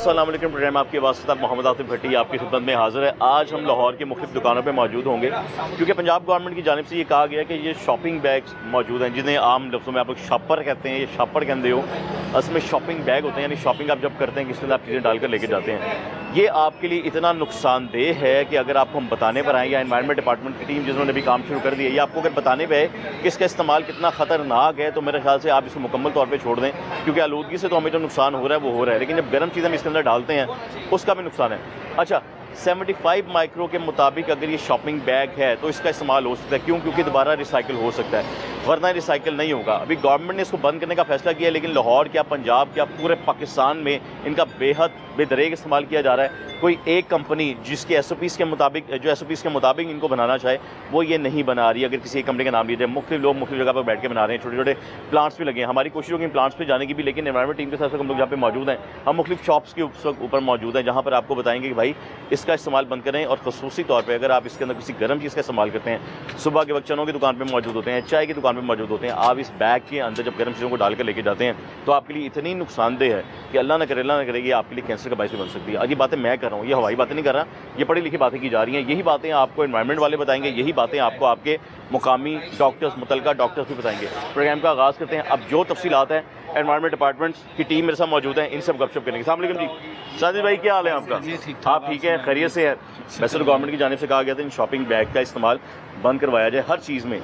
अस्सलाम वालेकुम। प्रोग्राम आपके वास्ते मोहम्मद आसिफ भट्टी आपकी खिदमत में हाज़िर है। आज हम लाहौर के मुख्तलिफ दुकानों पे मौजूद होंगे क्योंकि पंजाब गवर्नमेंट की जानिब से ये कहा गया कि ये शॉपिंग बैग्स मौजूद हैं, जिन्हें आम लफ्ज़ों में आप लोग शॉपर कहते हैं। ये शॉपर कहते हो, असल में शॉपिंग बैग होते हैं, यानी शॉपिंग आप जब करते हैं किसके अंदर आप चीज़ें डालकर लेके जाते हैं। ये आपके लिए इतना नुकसानदेह है कि अगर आपको हम बताने पर आएँ या एनवायरनमेंट डिपार्टमेंट की टीम जिन्होंने भी काम शुरू कर दिया, ये आपको अगर बताने पर है कि इसका इस्तेमाल कितना ख़तरनाक है, तो मेरे ख्याल से आप इसको मुकम्मल तौर पर छोड़ दें, क्योंकि आलूदगी से तो हमें जो नुकसान हो रहा है वो हो रहा है, लेकिन जब गर्म चीज़ हम इसके अंदर डालते हैं उसका भी नुकसान है। अच्छा, 75 माइक्रो के मुताबिक अगर ये शॉपिंग बैग है तो इसका इस्तेमाल हो सकता है। क्यों? क्योंकि दोबारा रिसाइकिल हो सकता है, वरना रिसाइकिल नहीं होगा। अभी गवर्नमेंट ने इसको बंद करने का फैसला किया है, लेकिन लाहौर क्या, पंजाब क्या, पूरे पाकिस्तान में इनका बेहद बेदरेग इस्तेमाल किया जा रहा है। कोई एक कंपनी जिसके SOPs के मुताबिक, जो SOPs के मुताबिक इनको बनाना चाहे, वो ये नहीं बना रही। अगर किसी एक कंपनी का नाम लिया जाए, मुख्तलिफ लोग मुख्तलिफ जगह पर बैठ के बना रहे हैं, छोटे छोटे प्लांट्स भी लगे हैं। हमारी कोशिश होगी प्लांट्स पे जाने की भी, लेकिन एनवायरमेंट टीम के साथ हम लोग जहाँ पे मौजूद हैं, हम मुख्तलिफ शॉप्स के ऊपर मौजूद हैं, जहाँ पर आपको बताएंगे कि भाई इसका इस्तेमाल बंद करें। और खसूसी तौर पर अगर आप इसके अंदर किसी गर्म चीज़ का इस्तेमाल करते हैं, सुबह के वक्त चनों की दुकान पर मौजूद होते हैं, चाय की दुकान पर मौजूद होते हैं, आप इस बैग के अंदर जब गर्म चीज़ों को डाल कर लेके जाते हैं तो आपके लिए इतनी नुकसानदेह है कि अल्लाह न करे ये आपके लिए कैंसर का बायस भी बन सकती है। आज ये बातें मैं कर रहा हूँ, ये हवाई बातें नहीं कर रहा, ये पढ़ी लिखी बातें की जा रही हैं। यही बातें आपको एनवायरनमेंट वाले बताएंगे, यही बातें आपको आपके मुकामी डॉक्टर्स, मुतलका डॉक्टर्स भी बताएंगे। प्रोग्राम का आगाज़ करते हैं। अब जो तफसीलात हैं, एनवायरनमेंट डिपार्टमेंट की टीम मेरे साथ मौजूद है, इन सब गपशप करेंगे। अस्सलाम वालेकुम जी, साजिद भाई क्या हाल है आपका? आप ठीक है, खैरियत से है? वैसे तो गवर्नमेंट की जानिब से कहा गया था इन शॉपिंग बैग का इस्तेमाल बंद करवाया जाए हर चीज़ में,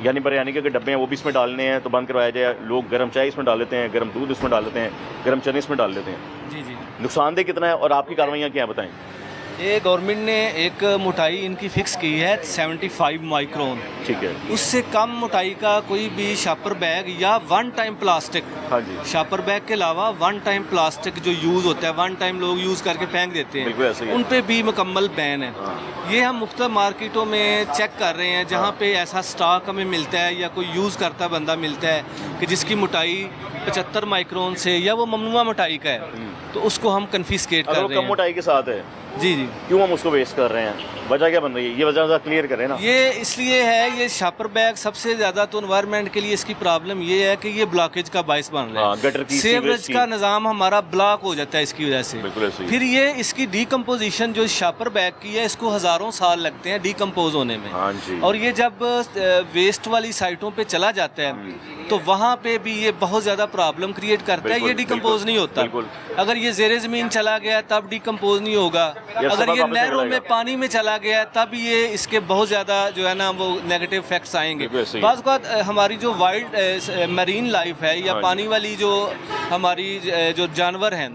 यानी बिरयानी के अगर डब्बे हैं वो भी इसमें डालने हैं तो बंद करवाया जाए। लोग गर्म चाय इसमें डाल लेते हैं, गर्म दूध इसमें डाल लेते हैं, गर्म चने इसमें डाल लेते हैं। जी। नुकसानदेह कितना है और आपकी कार्रवाइयाँ क्या बताएं? ये गवर्नमेंट ने एक मोटाई इनकी फ़िक्स की है 75 माइक्रोन। ठीक है। उससे कम मोटाई का कोई भी शॉपर बैग या वन टाइम प्लास्टिक, हाँ जी, शॉपर बैग के अलावा वन टाइम प्लास्टिक जो यूज़ होता है, वन टाइम लोग यूज़ करके फेंक देते हैं, बिल्कुल ऐसे ही है। उन पे भी मुकम्मल बैन है। हाँ। ये हम मुख्तलिफ मार्केटों में चेक कर रहे हैं, जहाँ पे ऐसा स्टॉक हमें मिलता है या कोई यूज़ करता बंदा मिलता है कि जिसकी मोटाई 75 माइक्रोन से या वो ममनुआ मोटाई का है, तो उसको हम कन्फिस्केट कर रहे हैं। कम मोटाई के साथ है, जी, क्यों हम उसको वेस्ट कर रहे हैं? वजह क्या बन रही है? ये वजह क्लियर करें ना। ये इसलिए है, ये शॉपर बैग सबसे ज़्यादा तो एनवायरनमेंट के लिए इसकी प्रॉब्लम ये है कि ये ब्लॉकेज का बायस बन रहा है। गटर की, सीवरेज का निज़ाम हमारा ब्लॉक हो जाता है इसकी वजह से। बिल्कुल ऐसे ही। फिर ये इसकी डीकम्पोजिशन जो शॉपर बैग की है, इसको हज़ारों साल लगते हैं डीकम्पोज होने में। हाँ जी। और ये जब वेस्ट वाली साइटों पे चला जाता है तो वहाँ पे भी ये बहुत ज़्यादा प्रॉब्लम क्रिएट करता है। ये डीकम्पोज नहीं होता। अगर ये ज़ेरे ज़मीन चला गया तब डीकम्पोज नहीं होगा, अगर ये नहरों में पानी में चला गया तब ये इसके बहुत ज़्यादा जो है ना वो नेगेटिव इफेक्ट्स आएंगे। बाज़ औक़ात हमारी जो वाइल्ड मरीन लाइफ है या पानी वाली जो हमारी जो जानवर हैं,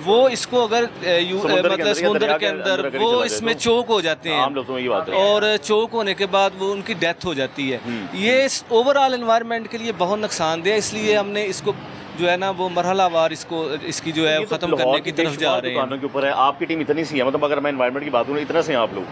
वो इसको अगर मतलब समुद्र के अंदर वो इसमें चोक हो जाते हैं और चोक होने के बाद वो उनकी डेथ हो जाती है। ये ओवरऑल एनवायरनमेंट के लिए बहुत नुकसानदेह है, इसलिए हमने इसको जो है ना वो मरहलावार इसकी जो है ख़त्म करने की तरफ जा रहे हैं। के ऊपर है आपकी टीम इतनी सी है, मतलब अगर मैं एनवायरनमेंट की बात करूँ, इतना से आप लोग,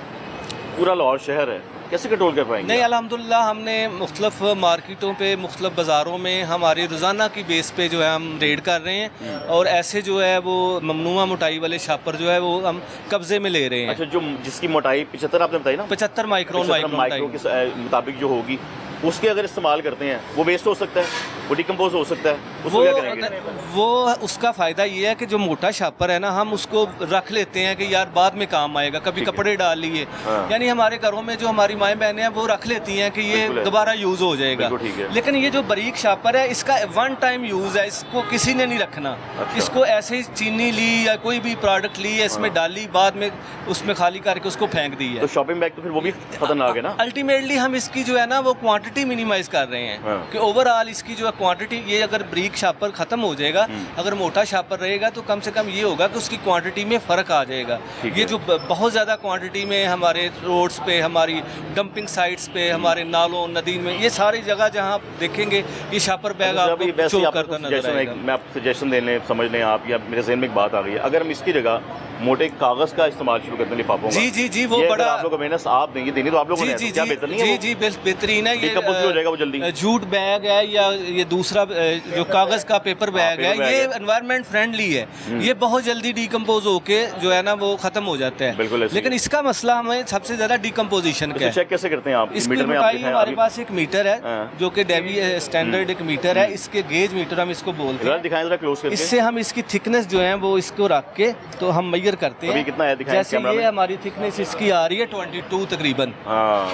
पूरा लाहौर शहर है, कैसे कंट्रोल कर पाएंगे? नहीं, अल्हम्दुलिल्लाह हमने मुख्तलिफ मार्केटों पे, मुख्तलिफ बाज़ारों में हमारे रोज़ाना की बेस पे जो है हम रेड कर रहे हैं और ऐसे जो है वो ममनुआ मोटाई वाले शॉपर जो है वो हम कब्जे में ले रहे हैं। अच्छा, जो जिसकी मोटाई 75 आपने बताई ना, 75 माइक्रोन के मुताबिक जो होगी, उसके अगर इस्तेमाल करते हैं वो वेस्ट हो सकता है, वो डिकम्पोज हो सकता है, उसको क्या करेंगे? वो उसका फ़ायदा ये है कि जो मोटा शॉपर है ना, हम उसको रख लेते हैं कि यार बाद में काम आएगा, कभी कपड़े डाल लिए। हाँ। यानी हमारे घरों में जो हमारी माएँ बहनें हैं वो रख लेती हैं कि ये दोबारा यूज़ हो जाएगा। लेकिन ये जो बारीक शॉपर है, इसका वन टाइम यूज़ है, इसको किसी ने नहीं रखना। अच्छा। इसको ऐसे ही चीनी ली या कोई भी प्रोडक्ट ली है, इसमें डाली, बाद में उसमें खाली करके उसको फेंक दी है। तो शॉपिंग बैग तो फिर वो भी खतरनाक है ना। अल्टीमेटली हम इसकी जो है ना वो क्वांटिटी मिनिमाइज कर रहे हैं। हाँ। कि ओवरऑल इसकी जो है क्वांटिटी, ये अगर ब्रीक शॉपर खत्म हो जाएगा, अगर मोटा शॉपर रहेगा तो कम से कम ये होगा कि उसकी क्वांटिटी में फ़र्क आ जाएगा। ये जो बहुत ज़्यादा क्वांटिटी में हमारे रोड्स पे, हमारी डंपिंग साइट्स पे, हमारे नालों, नदी में, ये सारी जगह जहाँ आप देखेंगे ये शॉपर बैग आपको शो करता नजर आएगा। मैं आपको सजेशन देने समझ लें आप, या मेरे ज़हन में एक बात आ गई है, अगर हम इसकी जगह मोटे कागज का इस्तेमाल शुरू करते हैं लिफाफों का। जी वो ये बड़ा अगर आप लोग अवेयरनेस आप देंगे देनी तो आप लोगों ने क्या बेहतर नहीं है? जी बेहतरीन है। डिकम्पोज हो जाएगा वो जल्दी। जूट बैग है या ये दूसरा जो कागज का पेपर बैग है, ये एनवायरनमेंट फ्रेंडली है, ये बहुत जल्दी डिकम्पोज होके जो है ना वो खत्म हो जाता है। बिल्कुल। लेकिन इसका मसला हमें सबसे ज्यादा डिकम्पोजिशन का है। चेक कैसे करते हैं आप? इसकी मीटर में मोटाई हमारे आप पास एक मीटर है जो कि डेवी स्टैंडर्ड एक मीटर है, इसके गेज मीटर हम इसको बोलते हैं। दिखाएं जरा क्लोज करके। इससे हम इसकी थिकनेस जो है वो इसको रख के तो हम मेजर करते हैं। कितना है दिखाएं जैसे ये हमारी थिकनेस इसकी आ रही है 22 तकरीबन,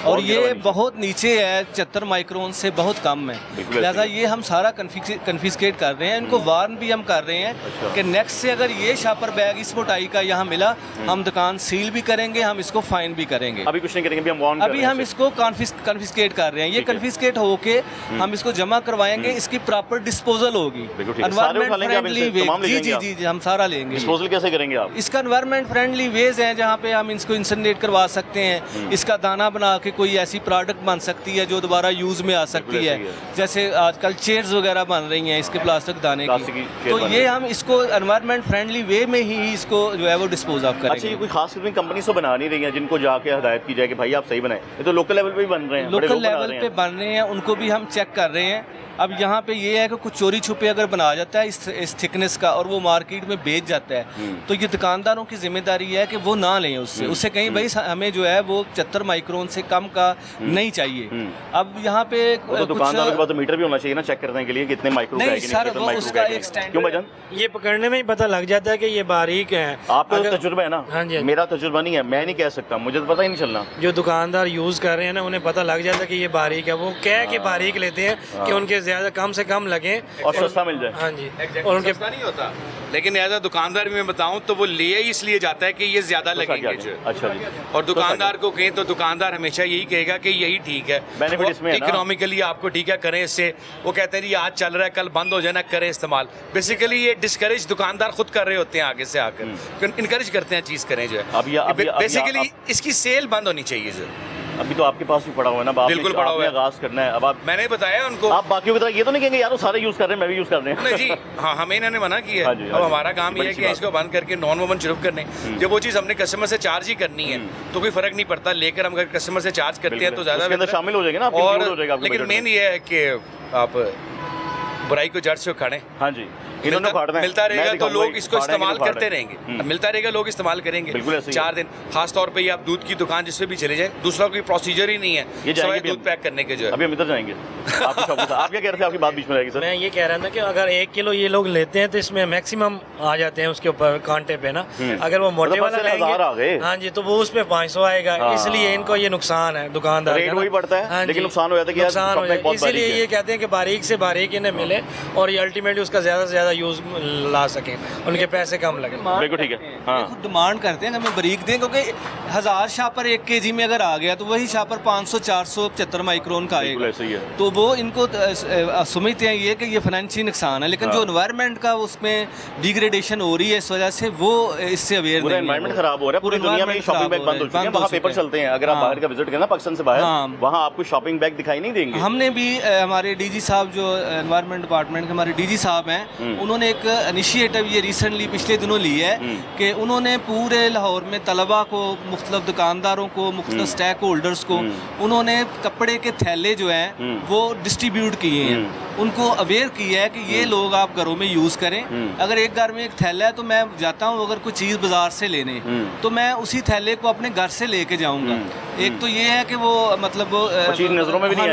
और ये बहुत नीचे है 74 माइक्रोन से बहुत कम है। लिहाजा ये हम सारा कन्फिस्केट कर रहे हैं, इनको वार्न भी हम कर रहे हैं कि नेक्स्ट से अगर ये शापर बैग इस मोटाई का यहाँ मिला हम दुकान सील भी करेंगे, हम इसको फाइन भी करेंगे। अभी कुछ नहीं करेंगे, अभी हम इसको कन्फिस्केट कर रहे हैं। ये कन्फिस्केट होके हम इसको जमा करवाएंगे, इसकी प्रॉपर डिस्पोजल होगी एनवायरमेंट फ्रेंडली वे। जी हम सारा लेंगे। डिस्पोजल कैसे करेंगे आप? इसका एनवायरमेंट फ्रेंडली वेज हैं जहाँ पे हम इसको इंसिनरेट करवा सकते हैं, इसका दाना बना के कोई ऐसी प्रोडक्ट बन सकती है जो दोबारा यूज में आ सकती है। जैसे आजकल चेयर्स वगैरह बन रही हैं इसके प्लास्टिक दाने की, तो ये हम इसको एनवायरमेंट फ्रेंडली वे में ही इसको जो है वो डिस्पोज ऑफ करेंगे। अच्छा, ये कोई खास कंपनी से बना नहीं रही है जिनको जाके हदायत की जाए कि भाई आप सही बनाएं? ये तो लोकल लेवल पे भी बन रहे हैं, लोकल लेवल पे बन रहे हैं, उनको भी हम चेक कर रहे हैं। अब यहाँ पे ये है कि कुछ चोरी छुपे अगर बना जाता है इस थिकनेस का और वो मार्केट में बेच जाता है तो ये दुकानदारों की जिम्मेदारी है कि वो ना लें उससे कहीं भाई हमें जो है वो 74 माइक्रोन से कम का नहीं चाहिए। अब यहाँ पे तो दुकानदारों के पास तो मीटर भी होना चाहिए ना चेक करने के लिए कितने माइक्रो नहीं सर, वो उसका एक क्यों भाईजान? ये पकड़ने में ही पता लग जाता है कि ये बारीक है। आपका तजुर्बा है ना? हाँ जी। मेरा तजुर्बा नहीं है, मैं नहीं कह सकता, मुझे तो पता ही नहीं चलना। जो दुकानदार यूज कर रहे हैं ना उन्हें पता लग जाता है कि ये बारीक है, वो कह के बारीक लेते हैं कि उनके ज्यादा कम से कम लगे और सस्ता मिल जाए। हाँ जी, और उनके सस्ता नहीं होता, लेकिन एज अ दुकानदार भी मैं बताऊं तो वो ले इसलिए जाता है कि ये ज्यादा लगेंगे जो। अच्छा जी। और दुकानदार को कहें तो दुकानदार हमेशा यही कहेगा कि यही ठीक है, बेनिफिट इसमें है ना, इकोनॉमिकली आपको ठीक है करें इससे। वो कहते हैं जी आज चल रहा है कल बंद हो जाए ना, करें इस्तेमाल। बेसिकली ये डिस्करेज दुकानदार खुद कर रहे होते हैं आगे से आकर, इनकरेज करते हैं चीज़ करें जो है। बेसिकली इसकी सेल बंद होनी चाहिए जो। अभी तो आपके पास भी पड़ा हुआ है ना, बिल्कुल पड़ा हुआ है, आगाज करना है। अब आप मैंने बताया उनको, आप बाकियों की तरह ये तो नहीं कहेंगे यार वो सारे यूज कर रहे हैं मैं भी यूज कर रहे हैं। नहीं जी, हाँ हमें इन्होंने मना किया है। अब हमारा काम ये है कि इसको बंद करके नॉन वोवन शुरू करने। जब वो चीज़ हमने कस्टमर से चार्ज ही करनी है तो कोई फर्क नहीं पड़ता, लेकर हम अगर कस्टमर से चार्ज करते हैं तो ज़्यादा शामिल हो जाएगा ना। और लेकिन मेन ये है कि आप बुराई को जड़ से उखाड़ें। हाँ जी, इन्होंने मिलता रहेगा तो लोग इसको इस्तेमाल करते रहेंगे, मिलता रहेगा लोग इस्तेमाल करेंगे 4 दिन। खास तौर पे ये आप दूध की दुकान जिससे भी चले जाए, दूसरा कोई प्रोसीजर ही नहीं है ये सवाई दूध पैक करने के जो है। अभी हम इधर जाएंगे आपकी शॉप पे। आप क्या कह रहे थे? आपकी बात बीच में रहेगी सर। मैं ये कह रहा था कि अगर 1 किलो ये लोग लेते हैं तो इसमें मैक्सिमम आ जाते हैं उसके ऊपर कांटे पे ना। अगर वो मोटे वाला लेंगे, हाँ जी, तो वो उस पे 500 आएगा, इसलिए इनको ये नुकसान है दुकानदार। रेट वही पड़ता है लेकिन नुकसान हो जाता है, नुकसान हो जाता है। इसीलिए ये कहते हैं कि बारीक से बारीक इन्हें मिले और ये अल्टीमेटली उसका ज्यादा से ज्यादा यूज ला सकें, उनके पैसे कम लगे। बिल्कुल ठीक है। हाँ, खुद डिमांड करते हैं हमें बारीक दें, क्योंकि 1000 शापर 1 केजी में अगर आ गया तो वही शापर 500 400 75 माइक्रोन का आएगा। ऐसे ही है। तो वो इनको समझते हैं ये कि ये फाइनेंशियल नुकसान है, लेकिन जो एनवायरनमेंट का उसमें डिग्रेडेशन हो रही है इस वजह से वो इससे अवेयर नहीं है। एनवायरनमेंट खराब हो रहा है, पूरी दुनिया में शॉपिंग बैग बंद हो चुके हैं, वहाँ पेपर चलते हैं। अगर आप बाहर का विजिट करें ना पाकिस्तान से बाहर, वहाँ आपको शॉपिंग बैग दिखाई नहीं देंगे। हमने भी हमारे डीजी साहब जो एनवायरनमेंट डिपार्टमेंट के हमारे डीजी साहब हैं, उन्होंने एक इनिशिएटिव ये रिसेंटली पिछले दिनों ली है कि उन्होंने पूरे लाहौर में तलबा को, मुख्तलिफ दुकानदारों को, मुख्तलिफ स्टैक होल्डर्स को उन्होंने कपड़े के थैले जो हैं वो डिस्ट्रीब्यूट किए हैं, उनको अवेयर किया है कि ये लोग आप घरों में यूज़ करें। अगर एक घर में एक थैला है तो मैं जाता हूँ अगर कोई चीज़ बाजार से लेने तो मैं उसी थैले को अपने घर से लेके जाऊँगा। एक तो ये है कि वो मतलब वो नजरों में भी नहीं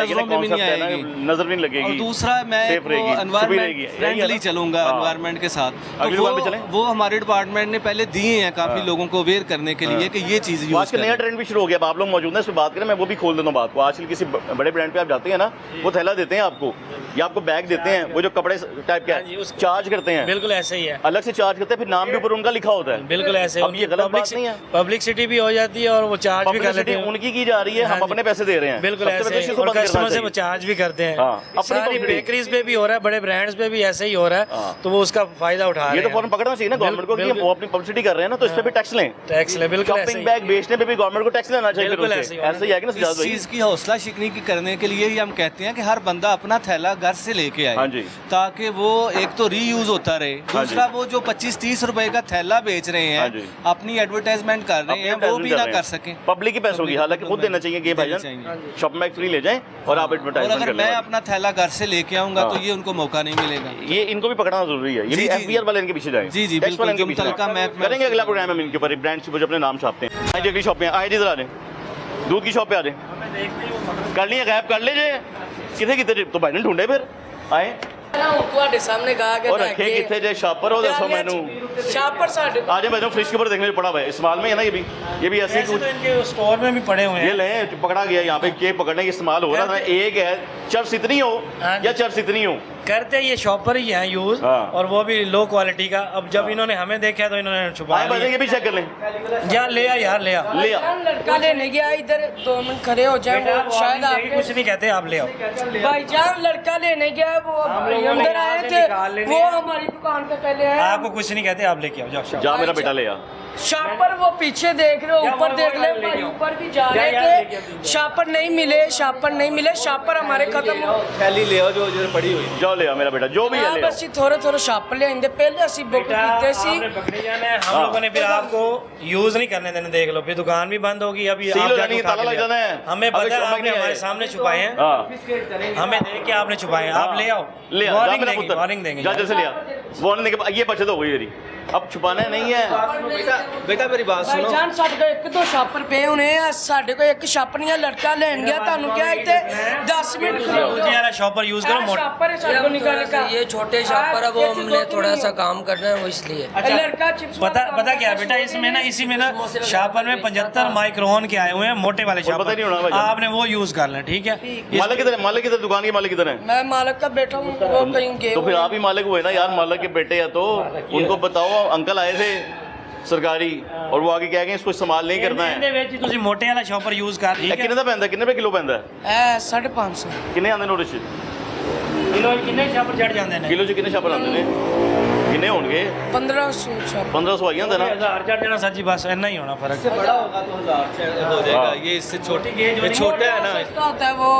आएगी, नजर नहीं लगेगी, और दूसरा मैं एनवायरमेंट फ्रेंडली चलूँगा एनवायरमेंट के साथ। तो वो हमारे डिपार्टमेंट ने पहले दिए हैं काफ़ी लोगों को अवेयर करने के लिए कि ये चीज़ यूज़ आजकल नया ट्रेंड भी शुरू हो गया। आप लोग मौजूद हैं, इस पर बात करें, मैं वो भी खोल देता हूँ बात को। आजकल किसी बड़े ब्रांड पे आप जाते हैं ना, वो थैला देते हैं आपको या आपको बैग देते हैं, वो जो कपड़े टाइप का चार्ज करते हैं, बिल्कुल ऐसे ही है, अलग से चार्ज करते हैं, फिर नाम भी ऊपर उनका लिखा होता है। बिल्कुल ऐसे। अब ये गलत बात नहीं है, पब्लिसिटी भी हो जाती है और वो चार्ज भी कर लेते हैं, उनकी की जा रही है, हम अपने पैसे दे रहे हैं। बिल्कुल ऐसे, और कस्टमर से वो चार्ज भी करते हैं। सारी बेकरीज पे भी हो रहा है, बड़े ब्रांड्स पे भी ऐसे ही हो रहा है, तो वो उसका फायदा उठा रहे हैं। ये तो फौरन पकड़ना चाहिए ना गवर्नमेंट को कि वो अपनी पब्लिसिटी कर रहे हैं ना, तो इस पे भी टैक्स लें। टैक्स ले, बिल्कुल ऐसे शॉपिंग बैग बेचने पे भी गवर्नमेंट को टैक्स लेना चाहिए। बिल्कुल ऐसे ही है कि ना। इस चीज़ की हौसला शिकनी की करने के लिए ही हम कहते हैं कि हर बंदा अपना थैला घर से लेके हाँ आए जी। ताकि वो एक तो रीयूज होता रहे, हाँ दूसरा जी। वो जो 25-30 रुपए का थैला बेच रहे हाँ जी। हैं अपनी एडवर्टाइजमेंट कर रहे हैं, वो भी ना कर सकें पब्लिक के पैसों की, हालांकि खुद देना चाहिए कि भाईजान शॉपिंग बैग फ्री ले जाएं और आप और एडवर्टाइजमेंट अगर कर मैं लें। अपना थैला घर से लेके आऊंगा तो हाँ। ये उनको मौका नहीं मिलेगा। ये इनको भी पकड़ना जरूरी है, ये जी, भी जी, एफबीआर वाले इनके पीछे जाएं। जी, जी, टैक्स वाले बिल्कुल, इनके जो पीछे मुतलका जाएं। महकमा करेंगे अगला प्रोग्राम हम इनके ऊपर ब्रांड से अपने नाम छापते हैं। आए जी अगली शॉप पे आए जी, इधर आ जाए, दूध की शॉप पे आ जाए, कर लिए गैप कर लीजिए, कितने कितने तो भाई ने ढूंढे फिर आए ਤੁਹਾਡੇ ਸਾਹਮਣੇ ਗਾ ਕੇ और रखे कितने जे शॉपर हो दसो मैनू ਸ਼ਾਪਰ ਸਾਡੇ आज मैं फ्रिज के ऊपर देखने में पड़ा हुआ है, इस्तेमाल में है ना, ये भी ऐसे ऐसे कुछ तो इनके स्टोर में भी पड़े हुए ये हैं। ले पकड़ा गया यहाँ पे केक पकड़ने की इस्तेमाल हो रहा था, एक है चर्स इतनी हो हाँ जी। या चर्स इतनी हो। करते ये शॉपर ही हैं यूज, हाँ। और वो भी लो क्वालिटी का। अब जब इन्होंने हमें देखा तो इन्होंने छुपा आए बजे लिया। ये भी चेक कर लें, यार ले आ, यार ले आ। ले आ। लड़का लेने गया इधर 2 मिनट खड़े हो जाए, बेटा, वो वो शायद आप आपके कुछ नहीं कहते, आप ले आओ। भाईजान लड़का लेने गया, वो अंदर आए थे, वो हमारी दुकान पे पहले आए। आपको कुछ नहीं कहते, आप लेके आओ, जाओ। जा मेरा बेटा ले आ। शापर वो पीछे देख रहे हो, या ऊपर वो देख ले, वाला लेके आओ। ऊपर भी जा या रहे यार लेके थे, आओ। शापर नहीं मिले, शापर नहीं मिले, शापर हमारे खत्म हो थैली ले आओ जो इधर पड़ी हुई। जाओ ले आ मेरा बेटा, जो भी है ले आप ਅਸੀਂ ਥੋੜੇ ਥੋੜੇ ਛਾਪ ਲਿਆਂਦੇ ਪਹਿਲੇ ਅਸੀਂ बुक बेटा, ਕੀਤੇ ਸੀ आपने पकड़े जाना है, हम हाँ। लोगों ने फिर आपको यूज नहीं करने देने, देख लो फिर दुकान भी बंद होगी। अभी सील आप हो जाके जानी है, उठा ताला के लग ले आओ। जाना है। हमें अगर पता है, शॉप में आपने नहीं हमारे आए। सामने छुपाए हैं, हाँ हमें देख के आपने छुपाए हैं, आप ले आओ। ले आ, जा वार्निंग मेरा देंगे, पुत्र, वार्निंग देंगे। जा जैसे ले आ, वार्निंग देके ये बचत हो गई मेरी, अब छुपाना नहीं है। बेटा मेरी बात सुनो, ਭਾਈਜਾਨ ਸਾਡੇ ਕੋਲ ਇੱਕ ਦੋ ਛਾਪਰ ਪਏ ਹੋਣੇ ਆ, ਸਾਡੇ ਕੋਲ ਇੱਕ ਛਾਪਣੀਆਂ ਲੜਕਾ ਲੈਣ ਗਿਆ, ਤੁਹਾਨੂੰ ਕਿਹਾ ਇੱਥੇ 10 ਮਿੰਟ जी वाला शॉपर यूज करो, मोटा। छापर है ਸਾਡੇ ਕੋਲ ਨਿਕਲ का ये छोटे शॉपर है, वो हमने थोड़ा सा काम करना है, वो इसलिए। लड़का चिप्स पता क्या है बेटा, इसमें ना, इसी में ना शॉपर में 75 माइक्रोन के आए हुए हैं, मोटे वाले और पता नहीं होना शॉपर। भाई। आपने वो यूज कर लें, ठीक है। मालिक किधर है, मालिक किधर, दुकान के मालिक किधर है? मैं मालिक का बेटा हूँ, वो कहीं गए तो फिर आप ही मालिक हुए ना यार, मालिक के बेटे हैं तो उनको बताओ, अंकल आए थे सरकारी और वो आगे कह गए इसको इस्तेमाल नहीं करना है। ਇਹਦੇ ਵਿੱਚ ਤੁਸੀਂ ਮੋਟੇ ਵਾਲਾ ਸ਼ॉपर यूज कर, ਇਹ ठीक है। ਕਿੰਨੇ ਦਾ ਪੈਂਦਾ, ਕਿੰਨੇ ਰੁਪਏ ਕਿਲੋ ਪੈਂਦਾ ਹੈ? ਐ 550 ਕਿੰਨੇ ਆਉਂਦੇ ਨੋਟਿਸ ਕਿਲੋ ਕਿੰਨੇ ਸ਼ॉपर ਚੜ ਜਾਂਦੇ ਨੇ? ਕਿਲੋ ਚ ਕਿੰਨੇ ਛਾਪਰ ਆਉਂਦੇ ਨੇ, ਕਿੰਨੇ ਹੋਣਗੇ? 1500 छापर 1500 ਆ ਜਾਂਦਾ ਨਾ। 1000 ਚੜ ਜਾਣਾ ਸਰ जी, बस इतना ही होना फर्क। बड़ा होगा तो 1000 हो जाएगा, हाँ। ये इससे छोटी ये छोटा है ना। सस्ता होता है वो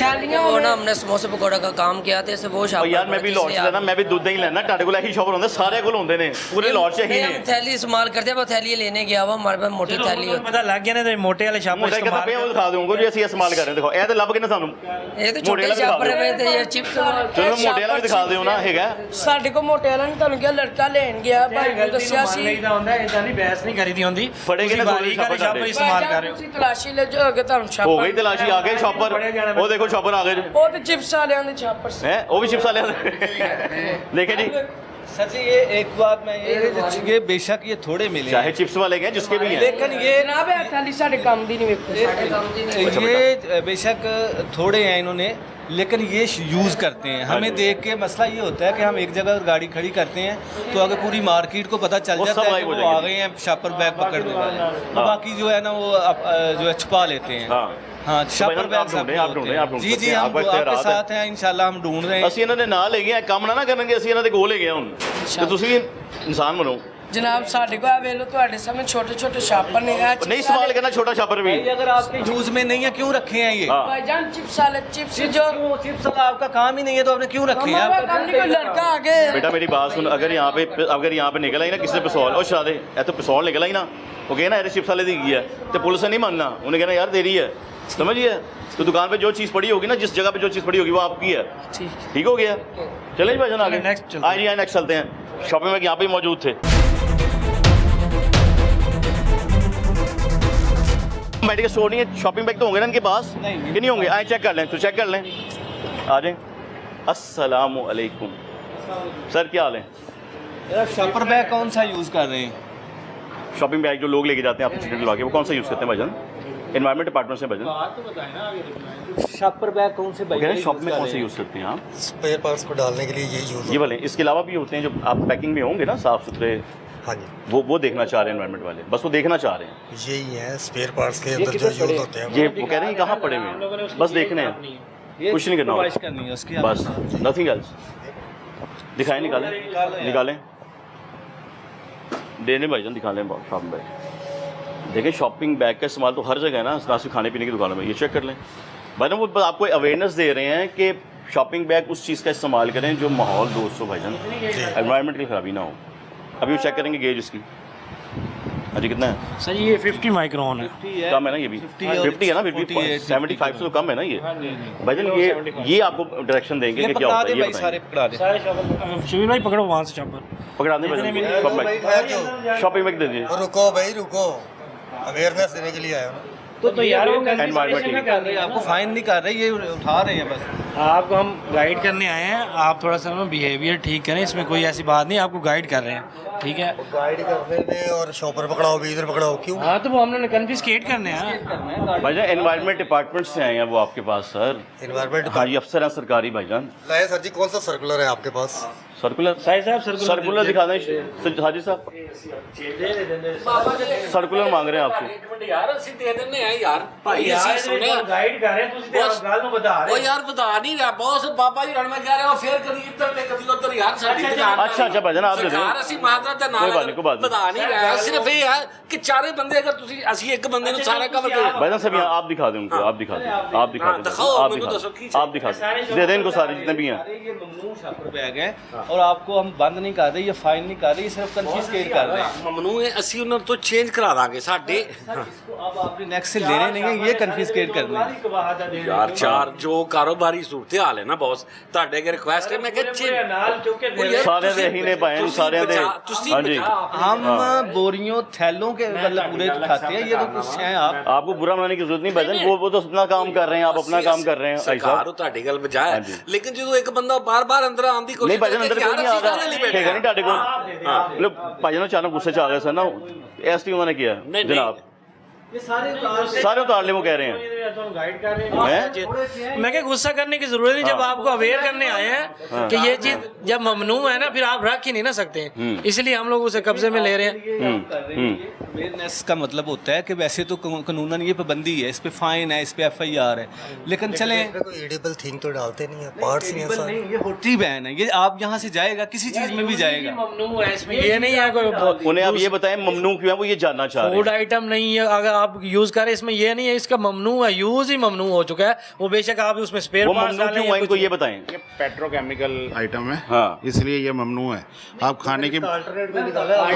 थैलियां वो ना हमने समोसे पकौड़ा का काम किया था, इससे वो और शॉपर यार मैं भी लॉट से लेना, मैं भी दूध ही लेना, ਤੁਹਾਡੇ ਕੋਲ ਇਹੀ ਸ਼ਾਪਰ ਹੁੰਦੇ, ਸਾਰੇ ਕੋਲ ਹੁੰਦੇ ਨੇ, ਪੂਰੇ ਲॉट ਚ ਹੀ हम ਨੇ। थैली इस्तेमाल करते हैं, वो थैली लेने गया हुआ, हमारे पास मोटी थैली होती ਪਤਾ ਲੱਗ ਗਿਆ ਨਾ ਤੇ ਮੋਟੇ ਵਾਲੇ ਸ਼ਾਪਰ ਮੋਟਾ ਕਿਤਾ ਪਿਆ ਉਹ ਦਿਖਾ ਦਿਓਗੇ ਜੀ, ਅਸੀਂ ਇਸਤੇਮਾਲ ਕਰ ਰਹੇ, ਦੇਖੋ ਇਹ ਤੇ ਲੱਭ ਕੇ ਨਾ ਸਾਨੂੰ। है। ये तो मोटे छोटे वाला शॉपर दिखा में थे, ये चिप्स। ਚਲੋ ਮੋਟੇ ਵਾਲਾ ਵੀ ਦਿਖਾ ਦਿਓ ਨਾ, ਹੈਗਾ ਸਾਡੇ ਕੋ ਮੋਟੇ ਵਾਲਾ ਨਹੀਂ, ਤੁਹਾਨੂੰ ਕਿਹਾ ਲੜਕਾ ਲੈਣ ਗਿਆ, ਭਾਈ ਨੇ ਦੱਸਿਆ ਸੀ। ਲਈਦਾ ਹੁੰਦਾ, ਇਦਾਂ ਨਹੀਂ ਬਹਿਸ ਨਹੀਂ ਕਰੀਦੀ ਹੁੰਦੀ। ਫੜੇ ਗਏ ਨੇ ਤੁਸੀਂ ਦੋ ਬਾਰੀਕ ਸ਼ਾਪਰ ਵਾਲੇ ਸ਼ਾਪਰ ਤੁਹਾਡੇ। ਇਸਤੇਮਾਲ ਕਰ ਰਹੇ ਹੋ। ਤੁਸੀਂ ਤਲਾਸ਼ੀ ਲੈ ਜਾਓਗੇ ਤੁਹਾਨੂੰ ਹੋ ਛਾਪਰ ਗਈ ਤਲਾਸ਼ੀ, ਆ ਗਏ ਸ਼ਾਪਰ, ਉਹ ਦੇਖੋ ਸ਼ਾਪਰ ਆ ਗਏ ਉਹ ਤੇ ਚਿਪਸ ਵਾਲਿਆਂ ਦੇ ਛਾਪਰ ਸੀ। ਹੈ, ਉਹ ਵੀ ਚਿਪਸ ਵਾਲੇ देखे जी, सर जी ये एक बात मैं ये बेशक ये थोड़े मिले चाहे हैं, चिप्स वाले के हैं, जिसके भी हैं, लेकिन ये ਜਨਾਬ ਇਹ ਥਾਲੀ ਸਾਡੇ ਕੰਮ ਦੀ ਨਹੀਂ ਵੇਖੋ। ये बेशक थोड़े हैं इन्होंने, लेकिन ये यूज़ करते हैं। हाँ हमें जी। देख के मसला ये होता है कि हम एक जगह गाड़ी खड़ी करते हैं तो अगर पूरी मार्केट को पता चल वो जाता सब है गायब कि हो वो आ जाएंगे। गए हैं शॉपर बैग पकड़ने वाले, तो हाँ। बाकी जो है ना वो जो है छुपा लेते हैं। हाँ। हाँ शॉपर भाई, बैग आप ढूंढें, आप ढूंढें, आप ढूंढ जी सकते जी हैं, हम आपका इख्तियार आपके है। साथ हैं इंशाल्लाह, हम ढूंढ रहे हैं। ਅਸੀਂ ਇਹਨਾਂ ਦੇ ਨਾਲ ਲੈ ਗਏ, ਕੰਮ ਨਾ ਨਾ ਕਰਨਗੇ, ਅਸੀਂ ਇਹਨਾਂ ਦੇ ਕੋਲ ਲੈ ਗਏ ਹੁਣ, ਤੇ ਤੁਸੀਂ ਵੀ ਇਨਸਾਨ ਬਣੋ, ਜਨਾਬ ਸਾਡੇ ਕੋਲ ਆ ਵੇਖ ਲਓ, ਤੁਹਾਡੇ ਸਾਹਮਣੇ ਛੋਟੇ ਛੋਟੇ ਛਾਪਰ ਨੇ। ਆ ਨਹੀਂ ਇਸਤੇਮਾਲ ਕਰਨਾ ਛੋਟਾ ਛਾਪਰ भी। भाई, अगर आपके यूज में नहीं है क्यों रखे हैं ये? हाँ। भाईजान चिप्स वाले चिप्स जो चिप्स वाला आपका काम ही नहीं है तो आपने क्यों रखे हैं? हमारा आप काम नहीं, कोई लड़का आ गए बेटा मेरी बात सुन, अगर यहाँ पे निकल आई ना किसी से पिस्तौल, और शादे ए तो पिस्तौल निकल आई ना, वो कहना यार चिप्स वाले दी गई है, तो पुलिस ने नहीं मानना, उन्हें कहना यार देरी है, समझिए। तो दुकान पे जो चीज़ पड़ी होगी ना, जिस जगह पे जो चीज़ पड़ी होगी वो आपकी है, ठीक हो गया। चलें जी भाईजान आगे, next चलते हैं। आइए आइए नेक्स्ट चलते हैं। शॉपिंग बैग यहाँ पे ही मौजूद थे। मेडिकल स्टोर नहीं है, शॉपिंग बैग तो होंगे ना इनके पास, नहीं। कि नहीं होंगे? आए चेक कर लें, तो चेक कर लें, आ जाएं। अस्सलामु अलैकुम सर, क्या हाल है? यार शॉपर बैग कौन सा यूज़ कर रहे हैं? शॉपिंग बैग जो लोग लेके जाते हैं आपको टिकट लगा के, वो कौन सा यूज़ करते हैं भाईजान? एनवायरमेंट डिपार्टमेंट से भाईजान, शॉपर बैग कौन से वो कह रहे हैं शॉप में कौन सा यूज़ करते हैं आप? स्पेयर पार्ट्स को डालने के लिए यही यूज़ ये वाले, इसके अलावा भी होते हैं जो आप पैकिंग में होंगे ना साफ़ सुथरे, हाँ जी, वो देखना चाह रहे हैं एनवायरनमेंट वाले, बस वो देखना चाह रहे हैं। यही है स्पेयर पार्ट्स के अंदर जो यूज़ होते हैं। ये वो कह रहे हैं कहाँ पड़े हुए हैं, बस देखने हैं, कुछ नहीं करना होगा। नुमाइश करनी है उसकी, बस नथिंग एल्स। दिखाएं, निकालें निकालें, देने भाईजान, दिखा लें शॉपिंग बैग। देखें शॉपिंग बैग का इस्तेमाल तो हर जगह है ना, ना सिर्फ खाने पीने की दुकानों में, ये चेक कर लें भाईजान। वो आपको अवेयरनेस दे रहे हैं कि शॉपिंग बैग उस चीज़ का इस्तेमाल करें जो माहौल दोस्त हो भाईजान, एनवायरनमेंट की खराबी ना हो। अभी वो चेक करेंगे गेज इसकी। अजी कितना है सर ये 50 माइक्रोन है। कम है ना ये भी? 50 है ना, 75 से तो कम है ना ये भाईजान। ये आपको डायरेक्शन देंगे कि क्या होता है, ये सारे पकड़ा दे। शिविर भाई पकड़ो वहाँ से चॉपर। पकड़ा दें भाईजान, शॉपिंग बैग दे दीजिए। रुको भाई रुको, अवेयरनेस देने के लिए आया हूँ। तो यार वो एनवायरनमेंट नहीं कर रहे, आपको फाइन नहीं कर रहे, ये उठा रहे हैं बस। आपको हम गाइड करने आए हैं, आप थोड़ा सा बिहेवियर ठीक करें, इसमें कोई ऐसी बात नहीं, आपको गाइड कर रहे हैं, ठीक है। गाइड करने में और शॉपर पकड़ाओ भी, इधर पकड़ाओ क्यों? हाँ तो वो हमने कन्फिस्केट करने हैं भाईजान। एनवायरनमेंट डिपार्टमेंट से आए हैं वो आपके पास सर। एनवायरमेंट हाँ ये अफसर हैं सरकारी भाईजान। लाए सर जी, कौन सा सर्कुलर है आपके पास? सर्कुलर सर्कुलर दिखा दें हाजी साहब, सर्कुलर मांग रहे हैं आपसे। यार ਅਸੀਂ ਦੇ ਦਿੰਨੇ ਆ ਯਾਰ ਭਾਈ ਅਸੀਂ ਸੁਣਿਆ गाइड कर रहे हैं, ਤੁਸੀਂ ਤੇ ਆਪ ਗੱਲ ਨੂੰ ਵਧਾ ਰਹੇ ਉਹ ਯਾਰ ਵਧਾ ਨਹੀਂ ਰਿਹਾ ਬੌਸ ਬਾਬਾ ਜੀ ਰਣ ਮੈਂ ਕਹਿ ਰਿਹਾ ਉਹ ਫੇਰ ਕਦੀ ਇੱਧਰ ਤੇ ਕਦੀ ਉੱਧਰ ਯਾਰ ਸਾਡੀ ਦੁਕਾਨ अच्छा भाईजान आप दे दें। ਸਰਕਾਰ ਅਸੀਂ ਮਾਜ਼ਰਤ ਦੇ ਨਾਲ ਵਧਾ नहीं रहा सिर्फ ये है कि चारे बंदे अगर ਤੁਸੀਂ ਅਸੀਂ ਇੱਕ ਬੰਦੇ ਨੂੰ ਸਾਰਾ कवर कर भाईजान साहब यहाँ आप दिखा दें उनको, आप दिखा दें, आप दिखा दें, आप दिखा दें, दे दें इनको सारे जितने भी हैं। ये ममनू शॉपर बैग है और आपको हम बंद नहीं कर रहे, ये फाइन नहीं कर रहे, ये सिर्फ कन्फिस्केट कर रहे हैं। ਮਮਨੂ ਹੈ ਅਸੀਂ ਉਹਨਾਂ ਤੋਂ ਚੇਂਜ ਕਰਾ ਦਾਂਗੇ ਸਾਡੇ इसको अब आपने नेक्स्ट से लेने नहीं है, ये कन्फिस्केट करने हैं। ਯਾਰ ਚਾਰ ਜੋ ਕਾਰੋਬਾਰੀ ਸੂਰਤ ਹਾਲ ਹੈ ਨਾ ਬੌਸ ਤੁਹਾਡੇ ਅੱਗੇ ਰਿਕੁਐਸਟ ਹੈ ਮੈਂ ਕਿ सारे दे ही ने पाए सारे दे। हाँ जी हम बोरियों थैलों के मतलब पूरे खाते हैं, ये तो कुछ हैं आप आपको बुरा मनाने की जरूरत नहीं भाईजान, वो तो अपना काम कर रहे हैं, आप अपना काम कर रहे हैं। ਸਰਕਾਰ ਉਹ ਤੁਹਾਡੀ ਗੱਲ ਬਜਾਏ ਲੇਕਿਨ ਜਦੋਂ ਇੱਕ ਬੰਦਾ ਬਾਰ-ਬਾਰ ਅੰਦਰ ਆਉਣ ਦੀ नहीं ਕੋਸ਼ਿਸ਼ भाईजान अंदर कोई नहीं आ रहा ठीक है नहीं टाटे को मतलब भाईजान अचानक गुस्से च आ गए सर ना, ऐसे ही उन्होंने किया जनाब, सारे उतार ले वो कह रहे हैं। गाइड कर रहे हैं, मैं क्या गुस्सा करने की जरूरत नहीं, जब आपको अवेयर करने आए हैं कि ये चीज जब ममनू है ना फिर आप रख ही नहीं ना सकते, इसलिए हम लोग उसे कब्जे में ले रहे हैं। अवेयरनेस का मतलब होता है कि वैसे तो कानूनन ये पाबंदी है, इस पे फाइन है, इस पे FIR है, लेकिन चले कोई एडिबल थिंग तो डालते नहीं है, पार्ट्स ही हैं सर। नहीं, ये होटरी बैन है, ये आप यहाँ से जाएगा किसी चीज में भी जाएगा। ममनू है इसमें, ये नहीं है कोई उन्हें आप ये बताएं ममनू क्यों है, वो ये जानना चाह रहे फूड हैं। आइटम नहीं है, अगर आप यूज करें इसमें ये नहीं है इसका ममनू है, यूज ही ममनू हो चुका है, वो बेशक आप उसमें स्पेयर वो पार्ट्स ममनू डालें क्यों है इनको ये बताएं। ये पेट्रोकेमिकल आइटम है, हाँ इसलिए ये ममनू है। आप खाने के बॉन्ड